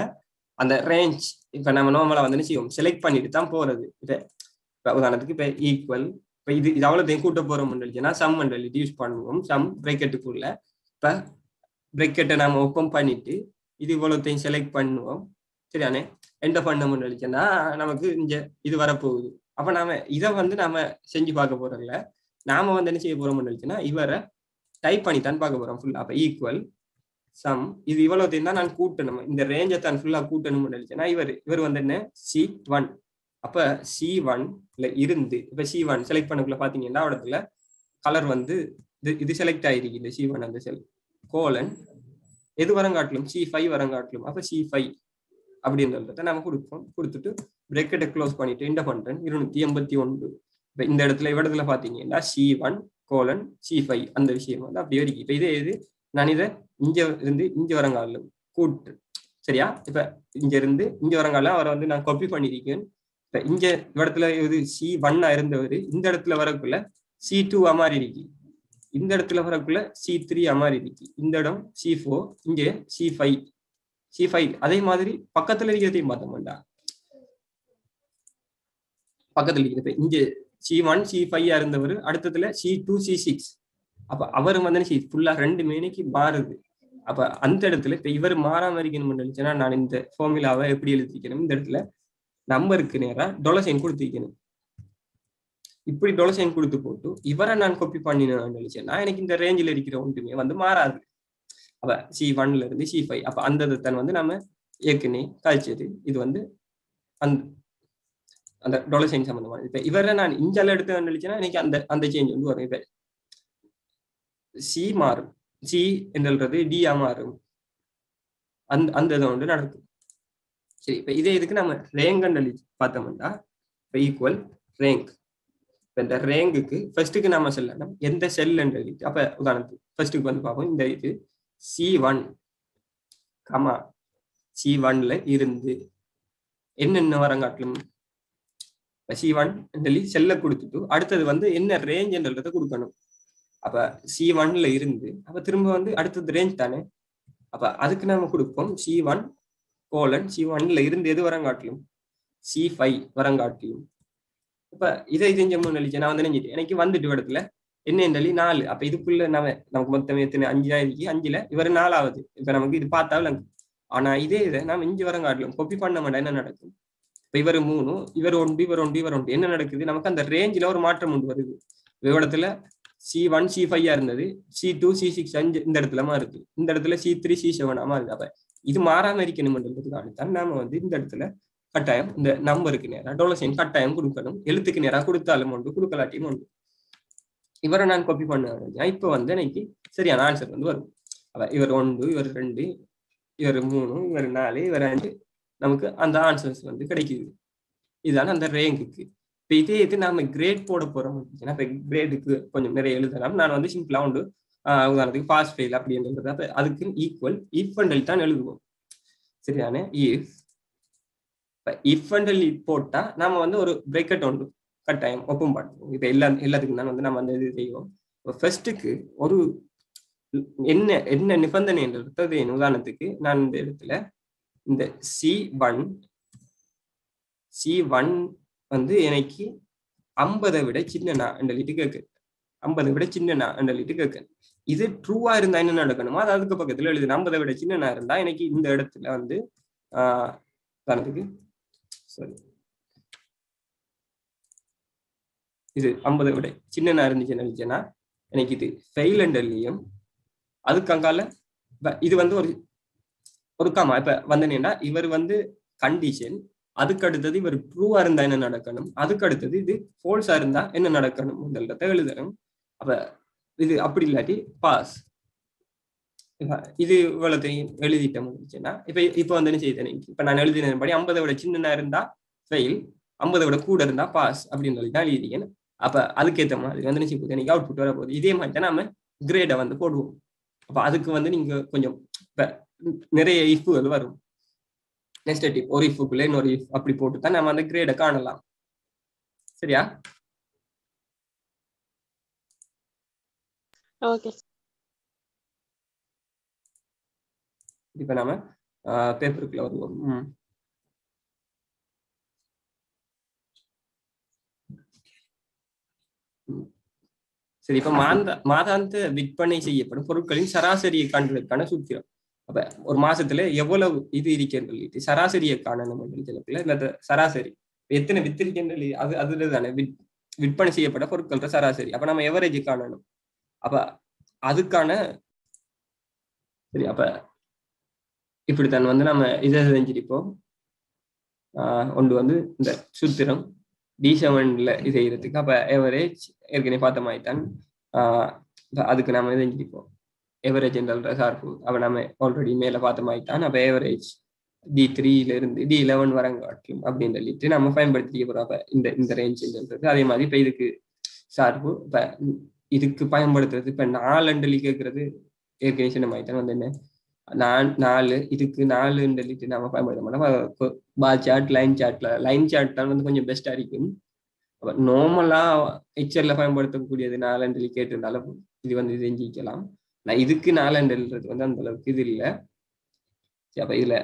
அந்த ரேஞ்ச் இப்ப நம்ம நார்மலா வந்து என்ன செய்வோம் செலக்ட் பண்ணிட்டு தான் போறது. இப்ப உதாரணத்துக்கு இப்ப ஈக்குவல் இப்ப இது அவ்வளோத்தையும் கூட்ட போறோம்னா சம் மண்டலிட்டி யூஸ் பண்ணுவோம். சம் பிரேக்கெட்டுக்குள்ள இப்ப பிரேக்கெட்டை நாம ஓப்பன் பண்ணிட்டு இது இவ்வளோத்தையும் செலக்ட் பண்ணுவோம். சரியானே? என்டர் பண்ண முடியலன்னா நமக்கு இங்க இது வரப்போகுது. அப்ப நாம இதை வந்து நாம செஞ்சு பார்க்க போறோம்ல. நாம வந்து என்ன செய்ய போறோம் இருந்துச்சுன்னா இவரை டைப் பண்ணித்தான் பார்க்க போறோம் ஃபுல்லா. அப்ப ஈக்குவல் சம் இது இவ்வளவுத்தையும் தான் நான் கூட்டணும். இந்த ரேஞ்சை தான் ஃபுல்லா கூட்டணும் நினைச்சேன்னா இவர் வந்து என்ன C1. அப்ப C1ல இருந்து இப்ப C1 செலக்ட் பண்ணக்குள்ள பாத்தீங்கன்னா இடத்துல கலர் வந்து இது செலக்ட் ஆயிருக்கு. இந்த C1 அந்த செல் கோலன் எது வரங்காட்டிலும் C5 வரங்காட்டிலும். அப்ப C5 அப்படின்றத நம்ம கொடுப்போம். கொடுத்துட்டு பிரேக்கெட்டை க்ளோஸ் பண்ணிட்டு என்ன பண்றேன் 281. இப்ப இந்த இடத்துல பாத்தீங்கன்னா C1 கோலன் C5 அந்த விஷயம் வந்து அப்படி வரைக்கும். இப்ப இதே இது நான் இதை இங்க இருந்து இங்க வரங்காலும் கூட்டு. சரியா? இப்ப இங்க இருந்து இங்க வரங்கால அவரை வந்து நான் காப்பி பண்ணிருக்கேன். இப்ப இங்க இடத்துல இது C1 இருந்தவர் இந்த இடத்துல வரக்குள்ள C2 மாறி இருக்கு. இந்த இடத்துல வரக்குள்ள C3 மாறி இருக்கு. இந்த இடம் C4 இங்க C5 அதே மாதிரி பக்கத்துல இருக்கிறதையும் பார்த்தோம்டா. பக்கத்துல இருக்கிறது இங்க C1 C5 இருந்தவர் அடுத்ததுல C2 C6. அப்ப அவர் வந்து ஃபுல்லா 2 மேனிக்கு மாறுது. அப்ப அந்த இடத்துல இப்ப இவர் மாறாம இருக்கணும் நினைச்சேன்னா நான் இந்த ஃபார்முலாவை எப்படி எழுதிக்கணும். இந்த இடத்துல நம்பருக்கு நேரா $சைன் கொடுத்துக்கணும். இப்படி $சைன் கொடுத்து போட்டு இவரை நான் காப்பி பண்ணினேன் நினைச்சேன்னா எனக்கு இந்த ரேஞ்சில் இருக்கிற ஒன்றுமே வந்து மாறாது. அப்ப C1ல இருந்து C5 அப்ப அந்த தன் வந்து நம்ம ஏற்கனவே கழிச்சது. இது வந்து அந்த $சைன் சம்பந்தமான இப்ப இவரை நான் இஞ்சால எடுத்து நினைச்சேன்னா எனக்கு அந்த சேஞ்ச் வந்து வரும். இப்ப C மாறும். C என்றது D மாறும். அந்த இதை வந்து நடக்கும். சரி, இப்ப இதே இதுக்கு நம்ம ரேங்க் பார்த்தோம்னா இப்ப ஈக்குவல் ரேங்க். இப்ப இந்த ரேங்குக்கு ஃபர்ஸ்ட்டுக்கு நம்ம சொல்லணும் எந்த செல் என்றது. அப்ப உதாரணத்துக்கு ஃபர்ஸ்ட்டுக்கு வந்து பார்ப்போம். இந்த இது C1 C1ல இருந்து என்னென்ன வரங்காட்டிலும் C1 செல்ல கொடுத்துட்டு அடுத்தது வந்து என்ன ரேஞ்ச் என்றதை கொடுக்கணும். அப்ப C1ல இருந்து அப்ப திரும்ப வந்து அடுத்தது ரேஞ்ச் தானே. அப்ப அதுக்கு நம்ம கொடுப்போம் C1 கோலன் C1ல இருந்து எது வரங்காட்டிலும் C5 வரங்காட்டிலும். இப்ப இதை செஞ்சோம்னு நினைச்சேன் நான் வந்து நினைச்சிட்டேன் எனக்கு வந்துட்டு இடத்துல என்னன்றி 4. அப்ப இதுக்குள்ள நமக்கு மொத்தம் எத்தனை 5 ஆயிருக்கு. 5ல இவர் 4ஆவது. இப்ப நமக்கு இது பார்த்தா விளங்கும். ஆனா இதே இதை நம்ம இஞ்சி வரம் காட்டலாம் காப்பி பண்ண மாட்டா என்ன நடக்கும்? இப்ப இவர் 3, இவர் 1, இவர் 1, இவர் 1 என்ன நடக்குது? நமக்கு அந்த ரேஞ்சில ஒரு மாற்றம் உண்டு வருது. இடத்துல C1 C5 இருந்தது, C2 C6 5 இந்த இடத்துல இருக்கு, இந்த இடத்துல C3 C7 இருக்கு. அப்ப இது மாறாம இருக்கணும்ன்றதுக்காகத்தான் நாம இந்த இடத்துல கட்டாயம் இந்த நம்பருக்கு நேரம் $sign கட்டாயம் கொடுக்கணும். எழுத்துக்கு நேரம் கொடுத்தாலும் உண்டு, கொடுக்கலாட்டியும் உண்டு. இவரை நான் காப்பி பண்ண இப்ப எனக்கு சரியான ஆன்சர் வரும். அப்ப இவர் 1, இவர் 2, இவர் 3, இவர் 4, இவர் 5 நமக்கு அந்த ஆன்சர்ஸ் கிடைக்குது. இதுதானே அந்த ரேங்குக்கு. இப்போ இதே இது நாம கிரேட் போட போறோம். இப்போ கிரேடுக்கு கொஞ்சம் நிறைய எழுதலாம். நான் சிம்பிளா உண்டு உதாரணத்துக்கு பாஸ் ஃபெயில் அப்படின்றது. அப்ப அதுக்கு ஈக்குவல் இஃப் அண்ட் எல் தான் எழுதுவோம். சரிதானே? இஃப் அண்ட் எல் போட்டா நாம ஒரு பிரேக்கெட் உண்டு கட்டாயம் ஓப்பன் பண்ணுவோம். இப்போ எல்லாத்துக்கும் தான் நம்ம இது செய்வோம். ஃபர்ஸ்ட்டுக்கு ஒரு என்ன நிபந்தனைன்றது உதாரணத்துக்கு நான் இந்த இடத்துல இந்த C1 எனக்கு 50 விட சின்னனா என்றிட்டு கேட்கு. 50 விட சின்னனா என்றிட்டு கேட்கு. இது ட்ரூவா இருந்தா என்ன நடக்கணுமோ அது அதுக்கு பக்கத்துல எழுது. 50 விட சின்னனா இருந்தா எனக்கு இந்த இடத்துல சாரி இது 50 விட சின்னனா இருந்துச்சுன்னா எனக்கு இது ஃபெயில் என்றிலையும் அதுக்கு அங்கால இது ஒரு காமா இப்ப வந்தேன்னா இவர் கண்டிஷன், அதுக்கு அடுத்தது இவர் ட்ரூவா இருந்தா என்ன நடக்கணும், அதுக்கு அடுத்தது இது ஃபால்ஸா இருந்தா என்ன நடக்கணும் முதல்ல எழுதணும். அப்ப இது அப்படி இல்லாட்டி பாஸ். இது இவ்வளத்தையும் எழுதிட்ட முடிச்சுன்னா இப்ப என்ன செய்தேன்? இப்ப நான் எழுதினபடி 50 விட சின்னனா இருந்தா ஃபெயில், 50 விட கூட இருந்தா பாஸ் அப்படின்னு சொல்லிதான் எழுதிக்கணும். அப்ப அதுக்கேற்ற மாதிரி எனக்கு அவுட்புட் வர போகுது. இதே மாதிரி தான் நாம கிரேடை போடுவோம். அப்ப அதுக்கு நீங்க கொஞ்சம் நிறைய இஃப்கள் வரும். நெக்ஸ்ட் டிப், ஒரு இஃப்க்குள்ள இன்னொரு இஃப் அப்படி போட்டு தான் நம்ம அந்த கிரேடை காணலாம். சரியா? ஓகே. இப்ப நாம பேப்பருக்குள்ள வருவோம். சரி, இப்ப மாதாந்த விற்பனை செய்யப்படும் பொருட்களின் சராசரியை காண்பதற்கான சூத்திரம். அப்ப ஒரு மாசத்துல எவ்வளவு இது இருக்கிறது சராசரியை காணணும் இல்ல சராசரி எத்தனை வித்திருக்கின்ற அதுல தானே விற்பனை செய்யப்பட்ட பொருட்கள சராசரி. அப்ப நம்ம எவரேஜ் காணணும். அப்ப அதுக்கான சரி அப்ப இப்படித்தான் நம்ம இதை செஞ்சிருப்போம். ஒன்று இந்த சூத்திரம் D7ல இது செய்யறதுக்கு. அப்ப எவரேஜ் ஏற்கனவே பார்த்த மாதிரி தான் அதுக்கு நம்ம இதை செஞ்சிருப்போம். எவரேஜ் என்ற சார்பு அப்ப நம்ம ஆல்ரெடி மேல பார்த்த மாதிரி தான். அப்ப எவரேஜ் D3ல இருந்து D11 வரங்காட்டும் அப்படின்னு சொல்லிட்டு நம்ம பயன்படுத்திக்க போறோம். அப்ப இந்த ரேஞ்சுன்றது அதே மாதிரி இப்ப இதுக்கு சார்பு இப்ப இதுக்கு பயன்படுத்துறது இப்ப 4 கேட்கறது ஏற்கனவே சொன்ன மாதிரி தான் என்ன 4 இதுக்கு 4 சொல்லிட்டு நம்ம பயன்படுத்த மாட்டோம். பார் சார்ட், லைன் சார்ட் தான் கொஞ்சம் பெஸ்டா இருக்கும். நார்மலா எக்ஸல்ல பயன்படுத்தக்கூடியது 4 கேட்டிருந்தாலும் இது செஞ்சிக்கலாம். நான் இதுக்கு 4ன்றது அந்த அளவுக்கு இது இல்லை. அப்ப இதுல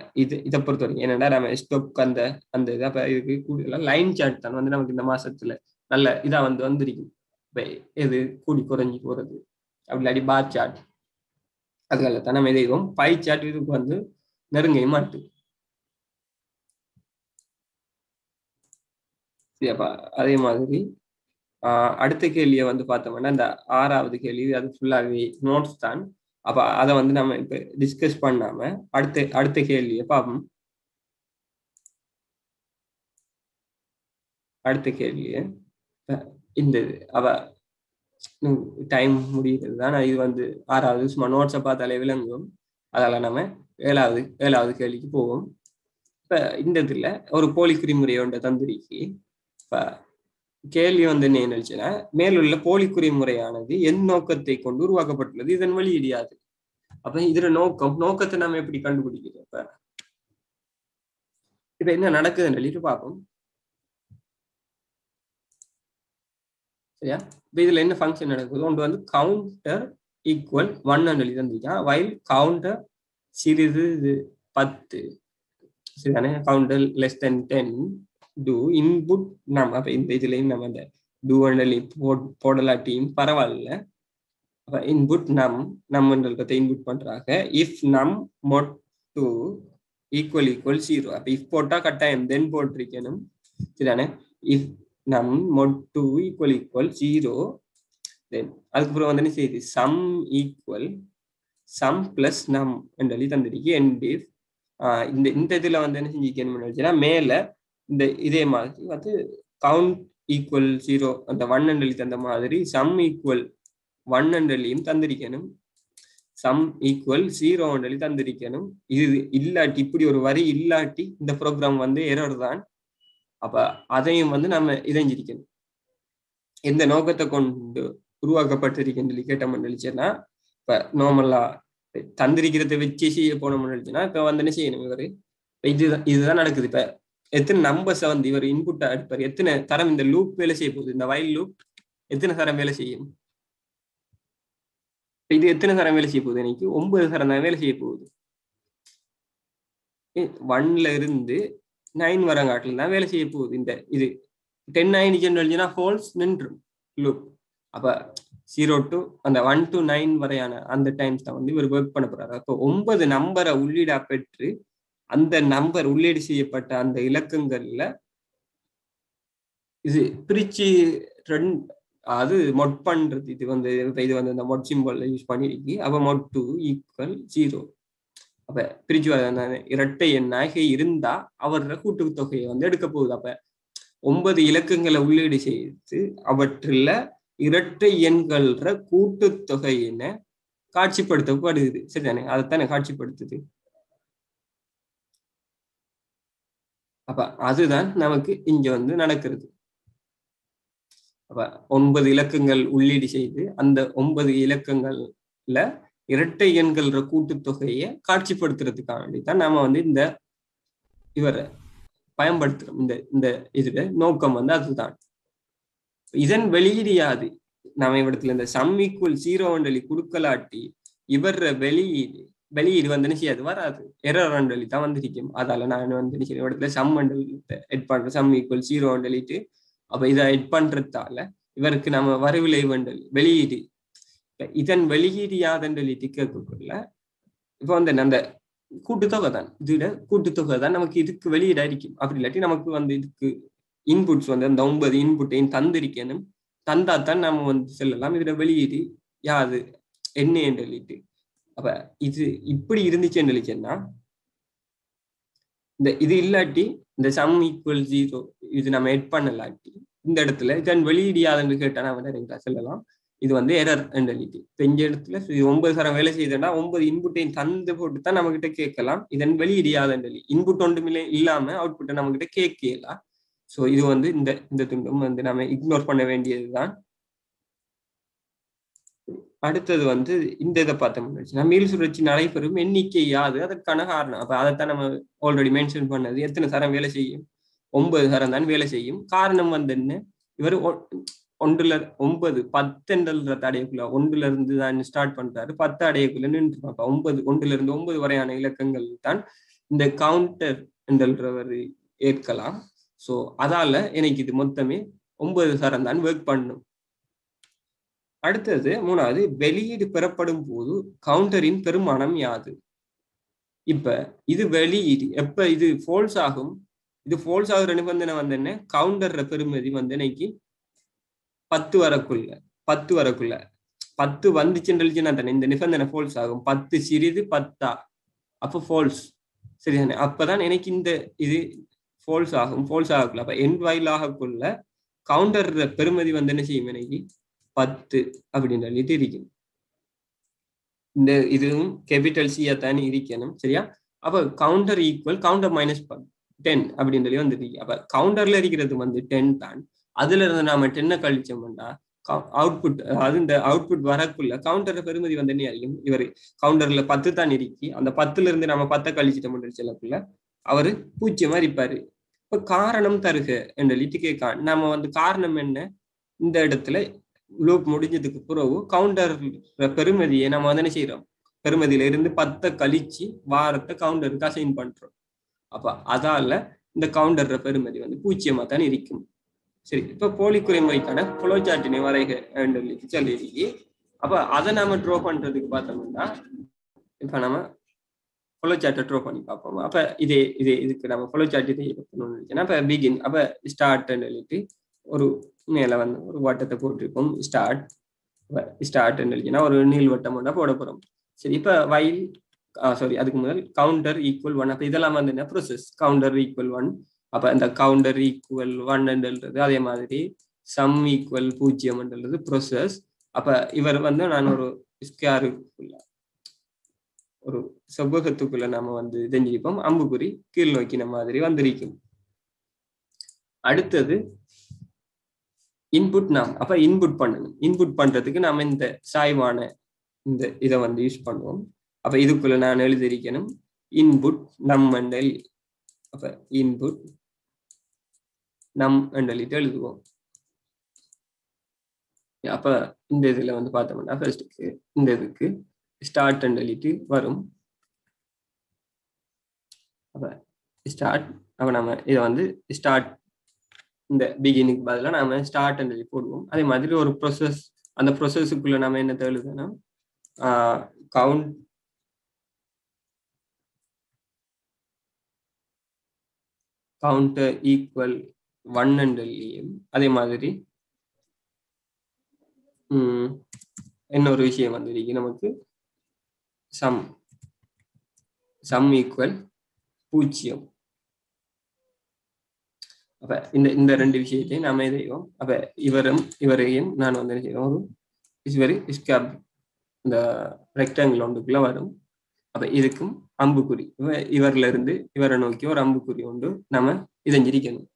இதை பொறுத்த வரைக்கும் என்னன்னா நம்ம ஸ்டோக் அந்த இது அப்ப இதுக்கு கூடுதலா லைன் சார்ட் தான் நமக்கு இந்த மாசத்துல நல்ல இதா வந்திருக்கும். இப்ப எது கூடி குறைஞ்சி போறது அப்படி இல்லாட்டி பார் சார்ட் அதுக்காக தான் நம்ம எதையும் பை சார்ட் இதுக்கு நெருங்க மாட்டு. சரியாப்பா? அதே மாதிரி அடுத்த கேள்வியை பார்த்தோம்னா இந்த 6வது கேள்வி அது ஃபுல்லாகவே நோட்ஸ் தான். அப்ப அதை நம்ம இப்ப டிஸ்கஸ் பண்ணாம அடுத்த கேள்வியை பார்ப்போம். அடுத்த கேள்வியை இந்த அவ டைம் முடிகிறது தான். இது 6வது சும்மா நோட்ஸை பார்த்தாலே விளங்கும். அதால நம்ம 7வது கேள்விக்கு போவோம். இப்ப இந்த இதுல ஒரு போலிக்குறி முறை ஒன்றை தந்திருக்கு. இப்ப கேள்வி என்ன நினைச்சுன்னா மேலுள்ள போலிக்குறி முறையானது என் நோக்கத்தை கொண்டு உருவாக்கப்பட்டுள்ளது, இதன் வெளியிடாது. அப்ப இதுல நோக்கத்தை நம்ம எப்படி கண்டுபிடிக்கிறோம்? இப்ப என்ன நடக்குதுன்னு சொல்லிட்டு பார்ப்போம். சரியா? இப்ப இதுல என்ன ஃபங்க்ஷன் நடக்குது? ஒன்று கவுண்டர் ஈக்குவல் 1 சொல்லி தந்திருக்கான். வைல் கவுண்டர் சிறிது 10 சரிதானே? Counter less than 10 do input நம்ம அப்ப இந்த இதுலயும் நம்ம இந்த டூ அண்டலி போடலாட்டியும் பரவாயில்ல. அப்ப இன்புட் நம்மன்றத இன்புட் பண்றாங்க. இஃப் நம் மோட் டூ ஈக்குவல் 0. அப்ப இஃப் போட்டா கட்டாயம் தென் போட்டிருக்கணும், சரிதானே? இஃப் நம் மோட் டூ ஈக்குவல் 0, தென் அதுக்கப்புறம் வந்து என்ன செய்யுது, சம் ஈக்குவல் சம் பிளஸ் நம் என்றி தந்திருக்கு. அண்ட் இஃப் இந்த இதுல வந்து என்ன செஞ்சுக்கணும்னு மேல இந்த இதே மாதிரி வந்து கவுண்ட் ஈக்குவல் 0 அந்த 1 என்றி தந்த மாதிரி சம் ஈக்குவல் 1 என்றிலையும் தந்திருக்கணும், சம் ஈக்குவல் 0 என்றி தந்திருக்கணும். இது இல்லாட்டி, இப்படி ஒரு வரி இல்லாட்டி இந்த ப்ரோக்ராம் வந்து எரர் தான். அப்ப அதையும் வந்து நம்ம இதைஞ்சிருக்கணும். எந்த நோக்கத்தை கொண்டு உருவாக்கப்பட்டிருக்கின்ற கேட்டோம்னா, இப்ப நார்மலா தந்திரிக்கிறத வச்சு செய்ய போனோம்னா இப்ப வந்து என்ன செய்யணும், இவரு இதுதான் நடக்குது. இப்ப எத்தனை நம்பர்ஸை வந்து இவர் இன்புட்டா எடுப்பார், எத்தனை தரம் இந்த லூப் வேலை செய்ய போகுது, இந்த வைல் லூப் எத்தனை தரம் வேலை செய்யும், இது எத்தனை தரம் வேலை செய்ய போகுது, எனக்கு 9 தரம் தான் வேலை செய்ய போகுது. 1ல இருந்து 9 வரங்காட்டில் தான் வேலை செய்ய போகுது. இந்த இது 10 ஆயிடுச்சுன்னா ஃபால்ஸ் நின்றும் லூப். அப்ப 0 to அந்த 1 to 9 வரையான அந்த டைம்ஸ் தான் வந்து இவர் ஒர்க் பண்ண போறாரு. அப்போ 9 நம்பரை உள்ளீடா பெற்று அந்த நம்பர் உள்ளீடு செய்யப்பட்ட அந்த இலக்கங்கள்ல இது பிரிச்சு அது மொட் பண்றது. இது வந்து இந்த மொட் சிம்பிள் யூஸ் பண்ணிருக்கு. அப்ப மொட் 2 ஈக்குவல் 0. அப்ப பிரிச்சு இரட்டை எண்ணாக இருந்தா அவரோட கூட்டு தொகையை வந்து எடுக்க போகுது. அப்ப 9 இலக்கங்களை உள்ளீடு செய்து அவற்றில் இரட்டை எண்கள கூட்டுத்தொகையின காட்சிப்படுத்தப்படுது, சரிதானே? அதைத்தானே காட்சிப்படுத்துது. அப்ப அதுதான் நமக்கு இங்க வந்து நடக்கிறது. அப்ப 9 இலக்கங்கள் உள்ளீடு செய்து அந்த 9 இலக்கங்கள்ல இரட்டை எண்கள கூட்டுத்தொகையை காட்சிப்படுத்துறதுக்காக தான் நாம வந்து இந்த இவரை பயன்படுத்துறோம். இந்த இதுல நோக்கம் வந்து அதுதான். இதன் வெளியீடு யாது, நம்ம இவ்விடத்துல இந்த சம் ஈக்குவல் 0 அண்டலி கொடுக்கலாட்டி இவர வெளியீடு வந்து என்ன செய்யாது, வராது, எரர் அண்டலி தான் வந்திருக்கும். அதால நான் வந்து இடத்துல சம் அண்டலி எட் பண்றேன், சம் ஈக்குவல் 0 அண்டலிட்டு. அப்ப இதை எட் பண்றதால இவருக்கு நம்ம வரவிலை வண்டல் வெளியீடு, இதன் வெளியீடு யாதண்டலிட்டு கேட்கக்குள்ள இப்ப வந்து அந்த கூட்டுத்தொகை தான், இதோட கூட்டுத்தொகை தான் நமக்கு இதுக்கு வெளியீடா இருக்கும். அப்படி இல்லாட்டி நமக்கு வந்து இதுக்கு இன்புட்ஸ் வந்து அந்த 9 இன்புட்டையும் தந்திருக்கணும், தந்தாத்தான் நம்ம வந்து செல்லலாம். இதோட வெளியீடு யாது என்ன என்றிட்டு. அப்ப இது இப்படி இருந்துச்சுன்னு சொல்லிச்சேன்னா, இந்த இது இல்லாட்டி இந்த சம் ஈக்குவல் 0 இது நம்ம எட் பண்ணலாட்டி இந்த இடத்துல இதன் வெளியீடு யாதுன்னு கேட்டா நான் சொல்லலாம் இது வந்து எரர் என்றிட்டு. இப்ப இந்த இடத்துல 9 தரம் வேலை செய்தா 9 இன்புட்டையும் தந்து போட்டு தான் நம்ம கிட்ட கேட்கலாம். இதன் வெளியீடு யாதுன்னு இன்புட் ஒன்றுமே இல்லாம அவுட்புட்டை நம்ம கிட்ட கேட்கலாம். ஸோ இது வந்து இந்த துண்டும் வந்து நம்ம இக்னோர் பண்ண வேண்டியதுதான். அடுத்தது வந்து இந்த இதை பார்த்தோம்னா மீள் சுழற்சி நடைபெறும் எண்ணிக்கை யாது, அதற்கான காரணம். அப்ப அதைத்தான் நம்ம ஆல்ரெடி மென்ஷன் பண்ணது. எத்தனை தரம் வேலை செய்யும், 9 தரம் தான் வேலை செய்யும். காரணம் வந்து என்ன, இவர் 9 10 அடையக்குள்ள 1ல இருந்து தான் ஸ்டார்ட் பண்றாரு, 10 அடையக்குள்ள நின்று. அப்ப 1ல இருந்து 9 வரையான இலக்கங்கள் தான் இந்த கவுண்டர் என்றவர் ஏற்கலாம். ஸோ அதால எனக்கு இது மொத்தமே 9 தரம் தான் ஒர்க் பண்ணும். அடுத்தது 3வது, வெளியீடு பெறப்படும் போது கவுண்டரின் பெருமானம் யாது. இப்ப இது வெளியீடு எப்ப இது ஃபால்ஸ் ஆகும், இது ஃபால்ஸ் ஆகுற நிபந்தனை வந்து என்ன, கவுண்டர் பெருமதி வந்து இன்னைக்கு 10 வரக்குள்ள 10 வந்துச்சுன்னா தானே இந்த நிபந்தனை ஃபால்ஸ் ஆகும். 10 சிறிது 10 அப்ப ஃபால்ஸ், சரிதானே? அப்பதான் எனக்கு இந்த இது ஃபால்ஸ் ஆகும். ஃபால்ஸ் ஆகக்குள்ள அப்ப எண்ட் வைல் ஆகக்குள்ள கவுண்டர் பெருமதி வந்து என்ன செய்யும், எனக்கு 10 அப்படின்னு சொல்லிட்டு இருக்கும். இந்த இதுவும் கேபிட்டல் சியா தானே இருக்கணும், சரியா? அப்ப கவுண்டர் ஈக்குவல் கவுண்டர் மைனஸ் 10 அப்படின்னு சொல்லி வந்துருக்கு. அப்ப கவுண்டர்ல இருக்கிறது வந்து 10 தான். அதுல இருந்து நாம 10 கழிச்சோம்னா அவுட்புட், அது இந்த அவுட்புட் வரக்குள்ள கவுண்டர் பெருமதி வந்து என்ன அறியும், இவர் கவுண்டர்ல 10 தான் இருக்கி, அந்த 10ல இருந்து நம்ம 10 கழிச்சிட்டோம் சொல்லக்குள்ள அவரு 0 இருப்பாரு. இப்ப காரணம் தருக என்று சொல்லிட்டு கேட்க, நம்ம வந்து காரணம் என்ன, இந்த இடத்துல லூப் முடிஞ்சதுக்கு பிறகு கவுண்டர் பெருமதியை நம்ம வந்து என்ன செய்யறோம், பெருமதியில இருந்து 10 கழிச்சு வாரத்தை கவுண்டருக்கு அசைன் பண்றோம். அப்ப அதால இந்த கவுண்டர் பெருமதி வந்து 0 தான் இருக்கும். சரி, இப்ப போலிக்குறை முறைக்கான ஃப்ளோ சார்ட்டினை வரைக சொல்லி அப்ப அதை நாம ட்ரா பண்றதுக்கு பார்த்தோம்னா இப்ப நம்ம ஃப்ளோ சார்ட்டை ட்ரா பண்ணி பார்ப்போம். அப்ப இதுக்கு நம்ம ஃப்ளோ சார்ட் இதை பண்ணணும்னு அப்ப பிகின் அப்ப ஸ்டார்ட் எழுதிட்டு ஒரு மேல வந்து ஒரு வட்டத்தை போட்டிருப்போம். ஸ்டார்ட் எழுதினா ஒரு நீள்வட்டம் ஒன்றா போட போறோம். சரி, இப்ப வைல் சாரி அதுக்கு முதல் கவுண்டர் ஈக்குவல் 1. அப்ப இதெல்லாம் வந்து என்ன ப்ரோசஸ்? Counter equal 1. அப்ப இந்த கவுண்டர் ஈக்குவல் 1 அதே மாதிரி சம் ஈக்குவல் 0 ப்ரோசஸ். அப்ப இவர் வந்து நான் ஒரு ஸ்கேருக்குள்ள ஒரு செவ்வகத்துக்குள்ள நாம வந்து தெரிஞ்சிருப்போம். அம்புக்குறி கீழ் நோக்கின மாதிரி வந்திருக்கும். அடுத்தது இன்புட் நாம் அப்ப இன்புட் பண்ணணும். இன்புட் பண்றதுக்கு நாம இந்த சாய்வான இந்த இதை வந்து யூஸ் பண்ணுவோம். அப்ப இதுக்குள்ள நான் எழுதியிருக்கணும் இன்புட் நம் எல். அப்ப இன்புட் நம் எழுதிட்டு எழுதுவோம். அப்ப இந்த இதுல வந்து பார்த்தோம்னா ஃபர்ஸ்ட்டுக்கு இந்த இதுக்கு ஸ்டார்ட் எழுதிட்டு வரும். அப்ப ஸ்டார்ட் அப்ப நம்ம இதை வந்து ஸ்டார்ட் இந்த பிகினிங் பதிலாக நாம ஸ்டார்ட் எழுதி போடுவோம். அதே மாதிரி ஒரு ப்ரொசஸ், அந்த ப்ரொசஸுக்குள்ள நம்ம என்ன எழுதுனா கவுண்டர் ஈக்குவல் 1 அதே மாதிரி இன்னொரு விஷயம் வந்து நமக்கு சம் ஈக்குவல் 0. அப்ப இந்த ரெண்டு விஷயத்தையும் நாம இதையும் அப்ப இவரையும் நான் வந்து என்ன செய்யறோம், இந்த ரெக்டாங்கிள் ஒன்றுக்குள்ள வரும். அப்ப இதுக்கும் அம்புக்குறி இவர்ல இருந்து இவரை நோக்கி ஒரு அம்புக்குறி உண்டு நம்ம இதஞ்சிரிக்கணும்.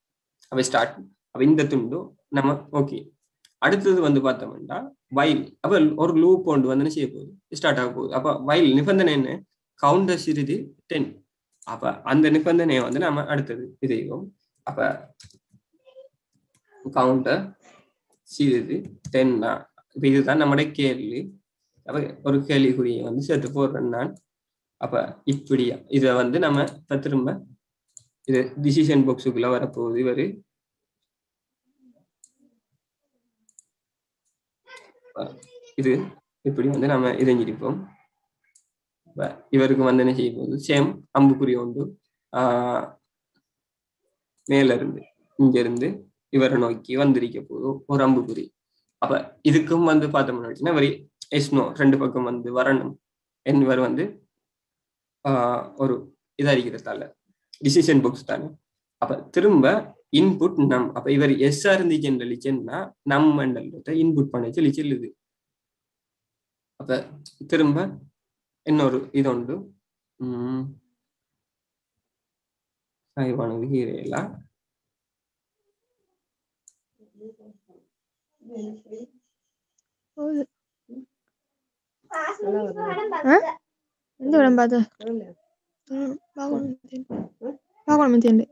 அப்ப ஸ்டார்ட். அப்ப இந்த துண்டும் நம்ம ஓகே. அடுத்தது வந்து பார்த்தோம்னா வைல். அப்ப ஒரு லூப் ஒன்று வந்து என்ன செய்ய போகுது, ஸ்டார்ட் ஆக போகுது. அப்ப வைல் நிபந்தனை என்ன? கவுண்டர் சிறிது 10. அப்ப அந்த நிபந்தனையை வந்து நம்ம அடுத்தது இதையும் அப்ப கவுண்டர் சிறிது 10. இப்ப இதுதான் நம்முடைய கேள்வி. அப்ப ஒரு கேள்விக்குறியை வந்து சேர்த்து போடுறேன் நான். அப்ப இப்படியா இதை வந்து நம்ம இப்ப திரும்ப இது டிசிஷன் பாக்ஸுக்குள்ள வரப்போகுது. இவரு இது இப்படி வந்து நம்ம இதஞ்சிருப்போம். இவருக்கு வந்து என்ன செய்ய போகுது, சேம் அம்புக்குறி உண்டு மேல இருந்து இங்க இருந்து இவரை நோக்கி வந்திருக்க போது ஒரு அம்புக்குறி. அப்ப இதுக்கும் வந்து பார்த்தோம்னா வரி எஸ்னோ 2 பக்கம் வந்து வரணும். இவர் வந்து ஒரு இதா இருக்கிறதால டிசிஷன் பாக்ஸ் தானே. அப்ப திரும்ப இன்புட் நம். அப்ப இவர் எஸ் இருந்துச்சுன்னா நம் மண்டலத்தை இன்புட் பண்ண சொல்லி சொல்லுது. அப்ப திரும்ப இன்னொரு இது உண்டு சாய்வானது ஹீரேலா. എന്ത് വേണം പാത് മതിയുണ്ട്.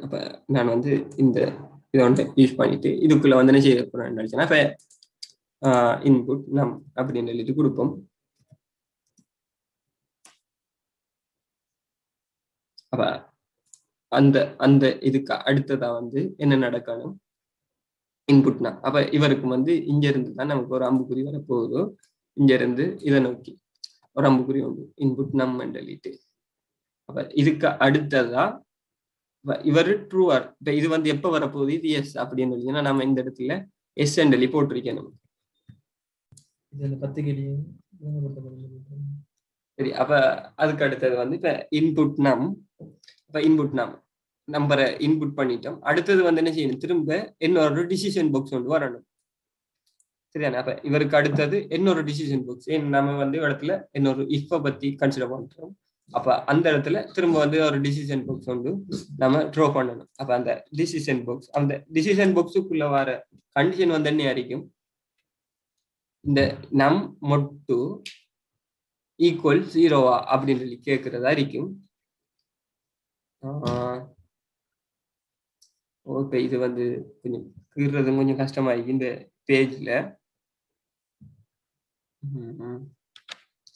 அப்ப நான் வந்து இந்த இதை வந்து யூஸ் பண்ணிட்டு இதுக்குள்ள வந்து என்ன செய்ய போறேன்னு நினைச்சேன்னா இப்ப இன்புட் நம் அப்படின்னு சொல்லிட்டு கொடுப்போம். அப்ப அந்த அந்த இதுக்கு அடுத்ததா வந்து என்ன நடக்கணும், இன்புட்னா அப்ப இவருக்கு வந்து இங்க இருந்து தான் நமக்கு ஒரு அம்புக்குறி வரப்போகுதோ, இங்க இருந்து இதை நோக்கி ஒரு அம்புக்குறி உண்டு இன்புட் நம் சொல்லிட்டு. அப்ப இதுக்கு அடுத்ததா இவர் ட்ரூஆர். இப்ப இது வந்து எப்ப வரப்போகுது, இது எஸ் அப்படின்னு சொல்லிங்கன்னா நம்ம இந்த இடத்துல எஸ் சொல்லி போட்டிருக்கணும். சரி, அப்ப அதுக்கு அடுத்தது வந்து இப்ப இன்புட் நம். இப்ப இன்புட் நம் நம்பரை இன்புட் பண்ணிட்டோம். அடுத்தது வந்து என்ன செய்யணும், திரும்ப இன்னொரு டிசிஷன் பாக்ஸ் ஒன்று வரணும். சரிதானே? அப்ப இவருக்கு அடுத்தது இன்னொரு டிசிஷன் பாக்ஸ். நம்ம வந்து இடத்துல இன்னொரு இஃபை பத்தி கன்சிடர் பண்றோம். அப்ப அந்த இடத்துல திரும்ப வந்து ஒரு டிசிஷன் பாக்ஸ் வந்து நம்ம ட்ரா பண்ணணும். அப்ப அந்த டிசிஷன் பாக்ஸுக்குள்ள வர கண்டிஷன் வந்து என்ன இருக்கும், இந்த நம் மொட்டு ஈக்குவல் 0 அப்படின்னு சொல்லி கேட்கிறதா இருக்கும். ஓகே, இது வந்து கொஞ்சம் கீறது கொஞ்சம் கஷ்டமாயிருக்கு இந்த பேஜ்ல.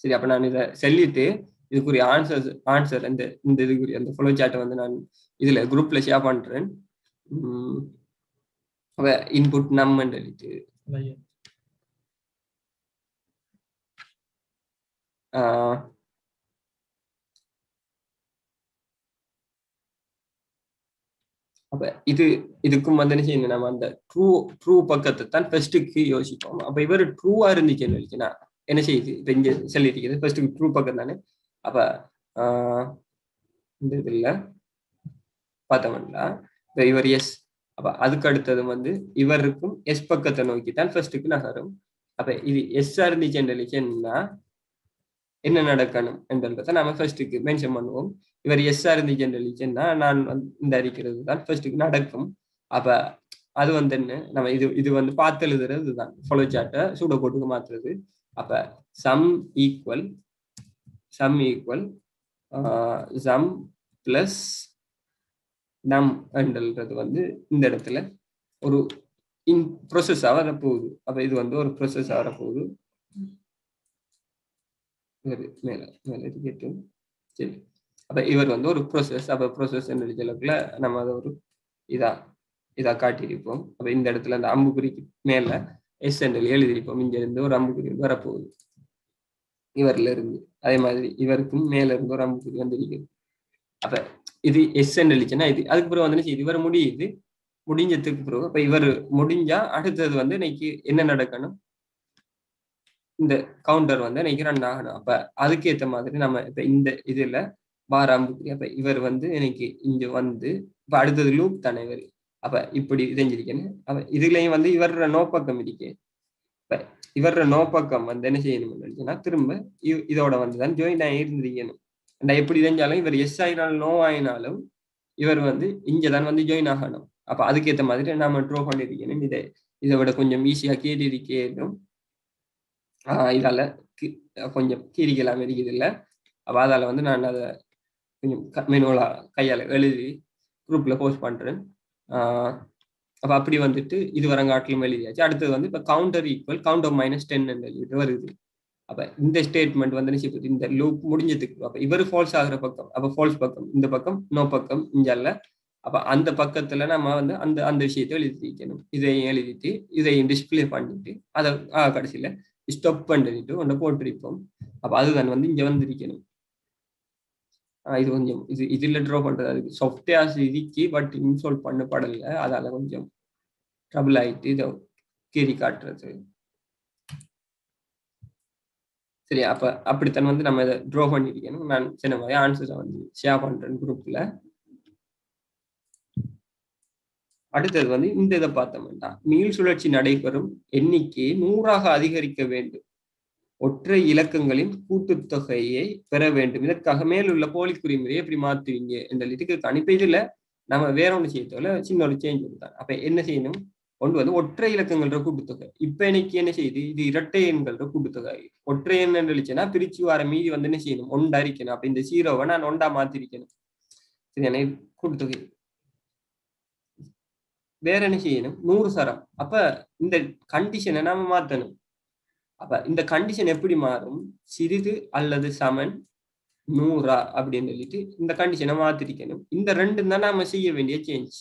சரி, அப்ப நான் இதை சொல்லிட்டு இதுக்குரிய ஆன்சர் இந்த இதுக்குரிய அந்த ஃபாலோ சார்ட்டை வந்து நான் இதுல குரூப்ல ஷேர் பண்றேன். இன்புட் நம்ம எழுதிட்டு அப்ப இதுக்கும் வந்து என்ன செய்யணும், நம்ம அந்த ட்ரூ பக்கத்தை தான் ஃபர்ஸ்ட்டுக்கு யோசிப்போம். அப்ப இவர் ட்ரூவா இருந்துச்சுன்னு வச்சுன்னா என்ன செய்யுது, இப்ப இங்க சொல்லியிருக்கிறது ஃபர்ஸ்ட்டுக்கு ட்ரூ பக்கம் தானே. அப்ப இந்த இதுல பார்த்தோம்னா இப்ப இவர் எஸ், அப்ப அதுக்கு அடுத்தது வந்து இவருக்கும் எஸ் பக்கத்தை நோக்கி தான் ஃபர்ஸ்ட்டுக்கு நகரும். அப்ப இது எஸ் இருந்துச்சுன்னா என்ன நடக்கணும் என்றதை நம்ம ஃபர்ஸ்ட்டுக்கு மென்ஷன் பண்ணுவோம். இவர் எஸ் இருந்துச்சுன்னா நான் இந்த அறிக்கிறது தான் ஃபர்ஸ்ட்டுக்கு நடக்கும். அப்ப அது வந்து என்ன, நம்ம இது வந்து பார்த்து எழுதுறது தான் ஃபாலோ சார்ட்டை சூட கோட்டுக்கு மாத்துறது. அப்ப சம் ஈக்குவல் சம் பிளஸ் நம் என்றது வந்து இந்த இடத்துல ஒரு ப்ரொசஸா வரப்போகுது. அப்ப இது வந்து ஒரு ப்ரொசஸா வரப்போகுது. மேல இருக்கட்டும். சரி, அப்ப இவர் வந்து ஒரு ப்ரொசஸ். அப்ப ப்ரொசஸ் எழுதியளவுக்குள்ள நம்ம அதை ஒரு இதா காட்டியிருப்போம். அப்ப இந்த இடத்துல அந்த அம்புக்குறிக்கு மேல எஸ் என்று எழுதியிருப்போம். இங்க இருந்து ஒரு அம்புக்குறி வரப்போகுது இவர்ல இருந்து. அதே மாதிரி இவருக்கும் மேல இருந்து ஒரு அம்புக்குறி வந்திருக்குது. அப்ப இது எஸ் என்று எழுதிச்சுன்னா இது அதுக்கு பிறகு வந்து இவர் முடிஞ்சதுக்கு பிறகு அப்ப இவர் முடிஞ்சா அடுத்தது வந்து இன்னைக்கு என்ன நடக்கணும், இந்த கவுண்டர் வந்து இன்னைக்கு ரன் ஆகணும். அப்ப அதுக்கேற்ற மாதிரி நம்ம இப்ப இந்த இதுல அம்புக்குறி. அப்ப இவர் வந்து எனக்கு இங்க வந்து இப்ப அடுத்தது லூப் தானே இவர். அப்ப இப்படி தெரிஞ்சிருக்கேன்னு. அப்ப இதுலயும் வந்து இவர நோப்பக்கம் இருக்கு. இப்ப இவர நோப்பக்கம் வந்து என்ன செய்யணும்னா திரும்ப இதோட வந்துதான் ஜாயின் ஆகிருந்திருக்கணும். எப்படி தெரிஞ்சாலும் இவர் எஸ் ஆகினாலும் நோ ஆகினாலும் இவர் வந்து இங்கதான் வந்து ஜாயின் ஆகணும். அப்ப அதுக்கேற்ற மாதிரி நாம ட்ரோ பண்ணிருக்கணும். இதை விட கொஞ்சம் ஈஸியா கேட்டு இருக்கேனும். இதால கொஞ்சம் கீரிக்கலாம் இருக்குது இல்லை. அப்ப அதால வந்து நான் அதை கொஞ்சம் மெனுவலா கையால எழுதி குரூப்ல போஸ்ட் பண்றேன். அப்ப அப்படி வந்துட்டு இது வரங்காட்டிலும் எழுதியாச்சு. அடுத்தது வந்து இப்ப கவுண்டர் ஈக்குவல் கவுண்டர் -10 எழுதிட்டு வருது. அப்ப இந்த ஸ்டேட்மெண்ட் வந்து இந்த லூப் முடிஞ்சதுக்கு அப்ப இவர் ஃபால்ஸ் ஆகுற பக்கம், அப்ப ஃபால்ஸ் பக்கம் இந்த பக்கம், நோ பக்கம் இஞ்சல்ல. அப்ப அந்த பக்கத்துல நம்ம வந்து அந்த விஷயத்தை எழுதிக்கணும். இதையும் எழுதிட்டு இதையும் டிஸ்பிளே பண்ணிட்டு அதை கடைசியில ஸ்டாப் பண்ணிட்டு ஒன்றை போட்டிருப்போம். அப்ப அதுதான் வந்து இங்க வந்திருக்கணும். இது கொஞ்சம் இதுல ட்ரா பண்றது அதுக்கு சாஃப்ட்வேர்ஸ் இருக்கு, பட் இன்ஸ்டால் பண்ணப்படல. அதால கொஞ்சம் ட்ரபிள் ஆயிட்டு இதை கீறி காட்டுறது. சரி, அப்ப அப்படித்தான் வந்து நம்ம இதை ட்ரா பண்ணிருக்கணும். நான் சின்ன மாதிரி ஆன்சரை வந்து ஷேர் பண்றேன் குரூப்ல. அடுத்தது வந்து இந்த இதை பார்த்தோம்னா மீள் சுழற்சி நடைபெறும் எண்ணிக்கையை 100ஆக அதிகரிக்க வேண்டும். ஒற்றை இலக்கங்களின் கூட்டுத்தொகையை பெற வேண்டும். இதற்காக மேலுள்ள போலி குறிமுறையை எப்படி மாத்துவீங்க என்ற இதுக்கு அனுப்பி இதுல நம்ம வேற ஒன்று செய்யறதுல சின்ன ஒரு சேஞ்ச் கொடுத்தாங்க. அப்ப என்ன செய்யணும், ஒன்று வந்து ஒற்றை இலக்கங்களோட கூட்டுத்தொகை. இப்ப எனக்கு என்ன செய்யுது, இது இரட்டை எண்களோட கூட்டுத்தொகை. ஒற்றை எண் எழுச்சுன்னா பிரிச்சு வர மீதி வந்து என்ன செய்யணும், ஒண்டா இருக்கணும். அப்ப இந்த 0வை நான் ஒண்டா மாத்திருக்கணும். சரி, கூட்டுத்தொகை வேற என்ன செய்யணும், 100 சரம். அப்ப இந்த கண்டிஷனை நாம மாத்தணும். அப்ப இந்த கண்டிஷன் எப்படி மாறும், சிறிது அல்லது சமன் 100 அப்படின்னு சொல்லிட்டு இந்த கண்டிஷனை மாத்திருக்கணும். இந்த ரெண்டு தான் நாம செய்ய வேண்டிய சேஞ்ச்.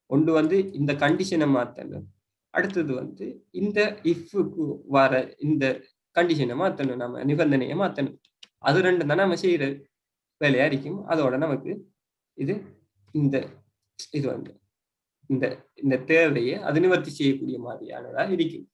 ஒன்று வந்து இந்த கண்டிஷனை மாத்தணும், அடுத்தது வந்து இந்த இஃப்க்கு வர இந்த கண்டிஷனை மாத்தணும், நம்ம நிபந்தனையை மாத்தணும். அது ரெண்டு தான் நம்ம செய்யற வேலையா இருக்கும். அதோட நமக்கு இது வந்து இந்த தேவையை அது நிவர்த்தி செய்யக்கூடிய மாதிரியானதா இருக்கும்.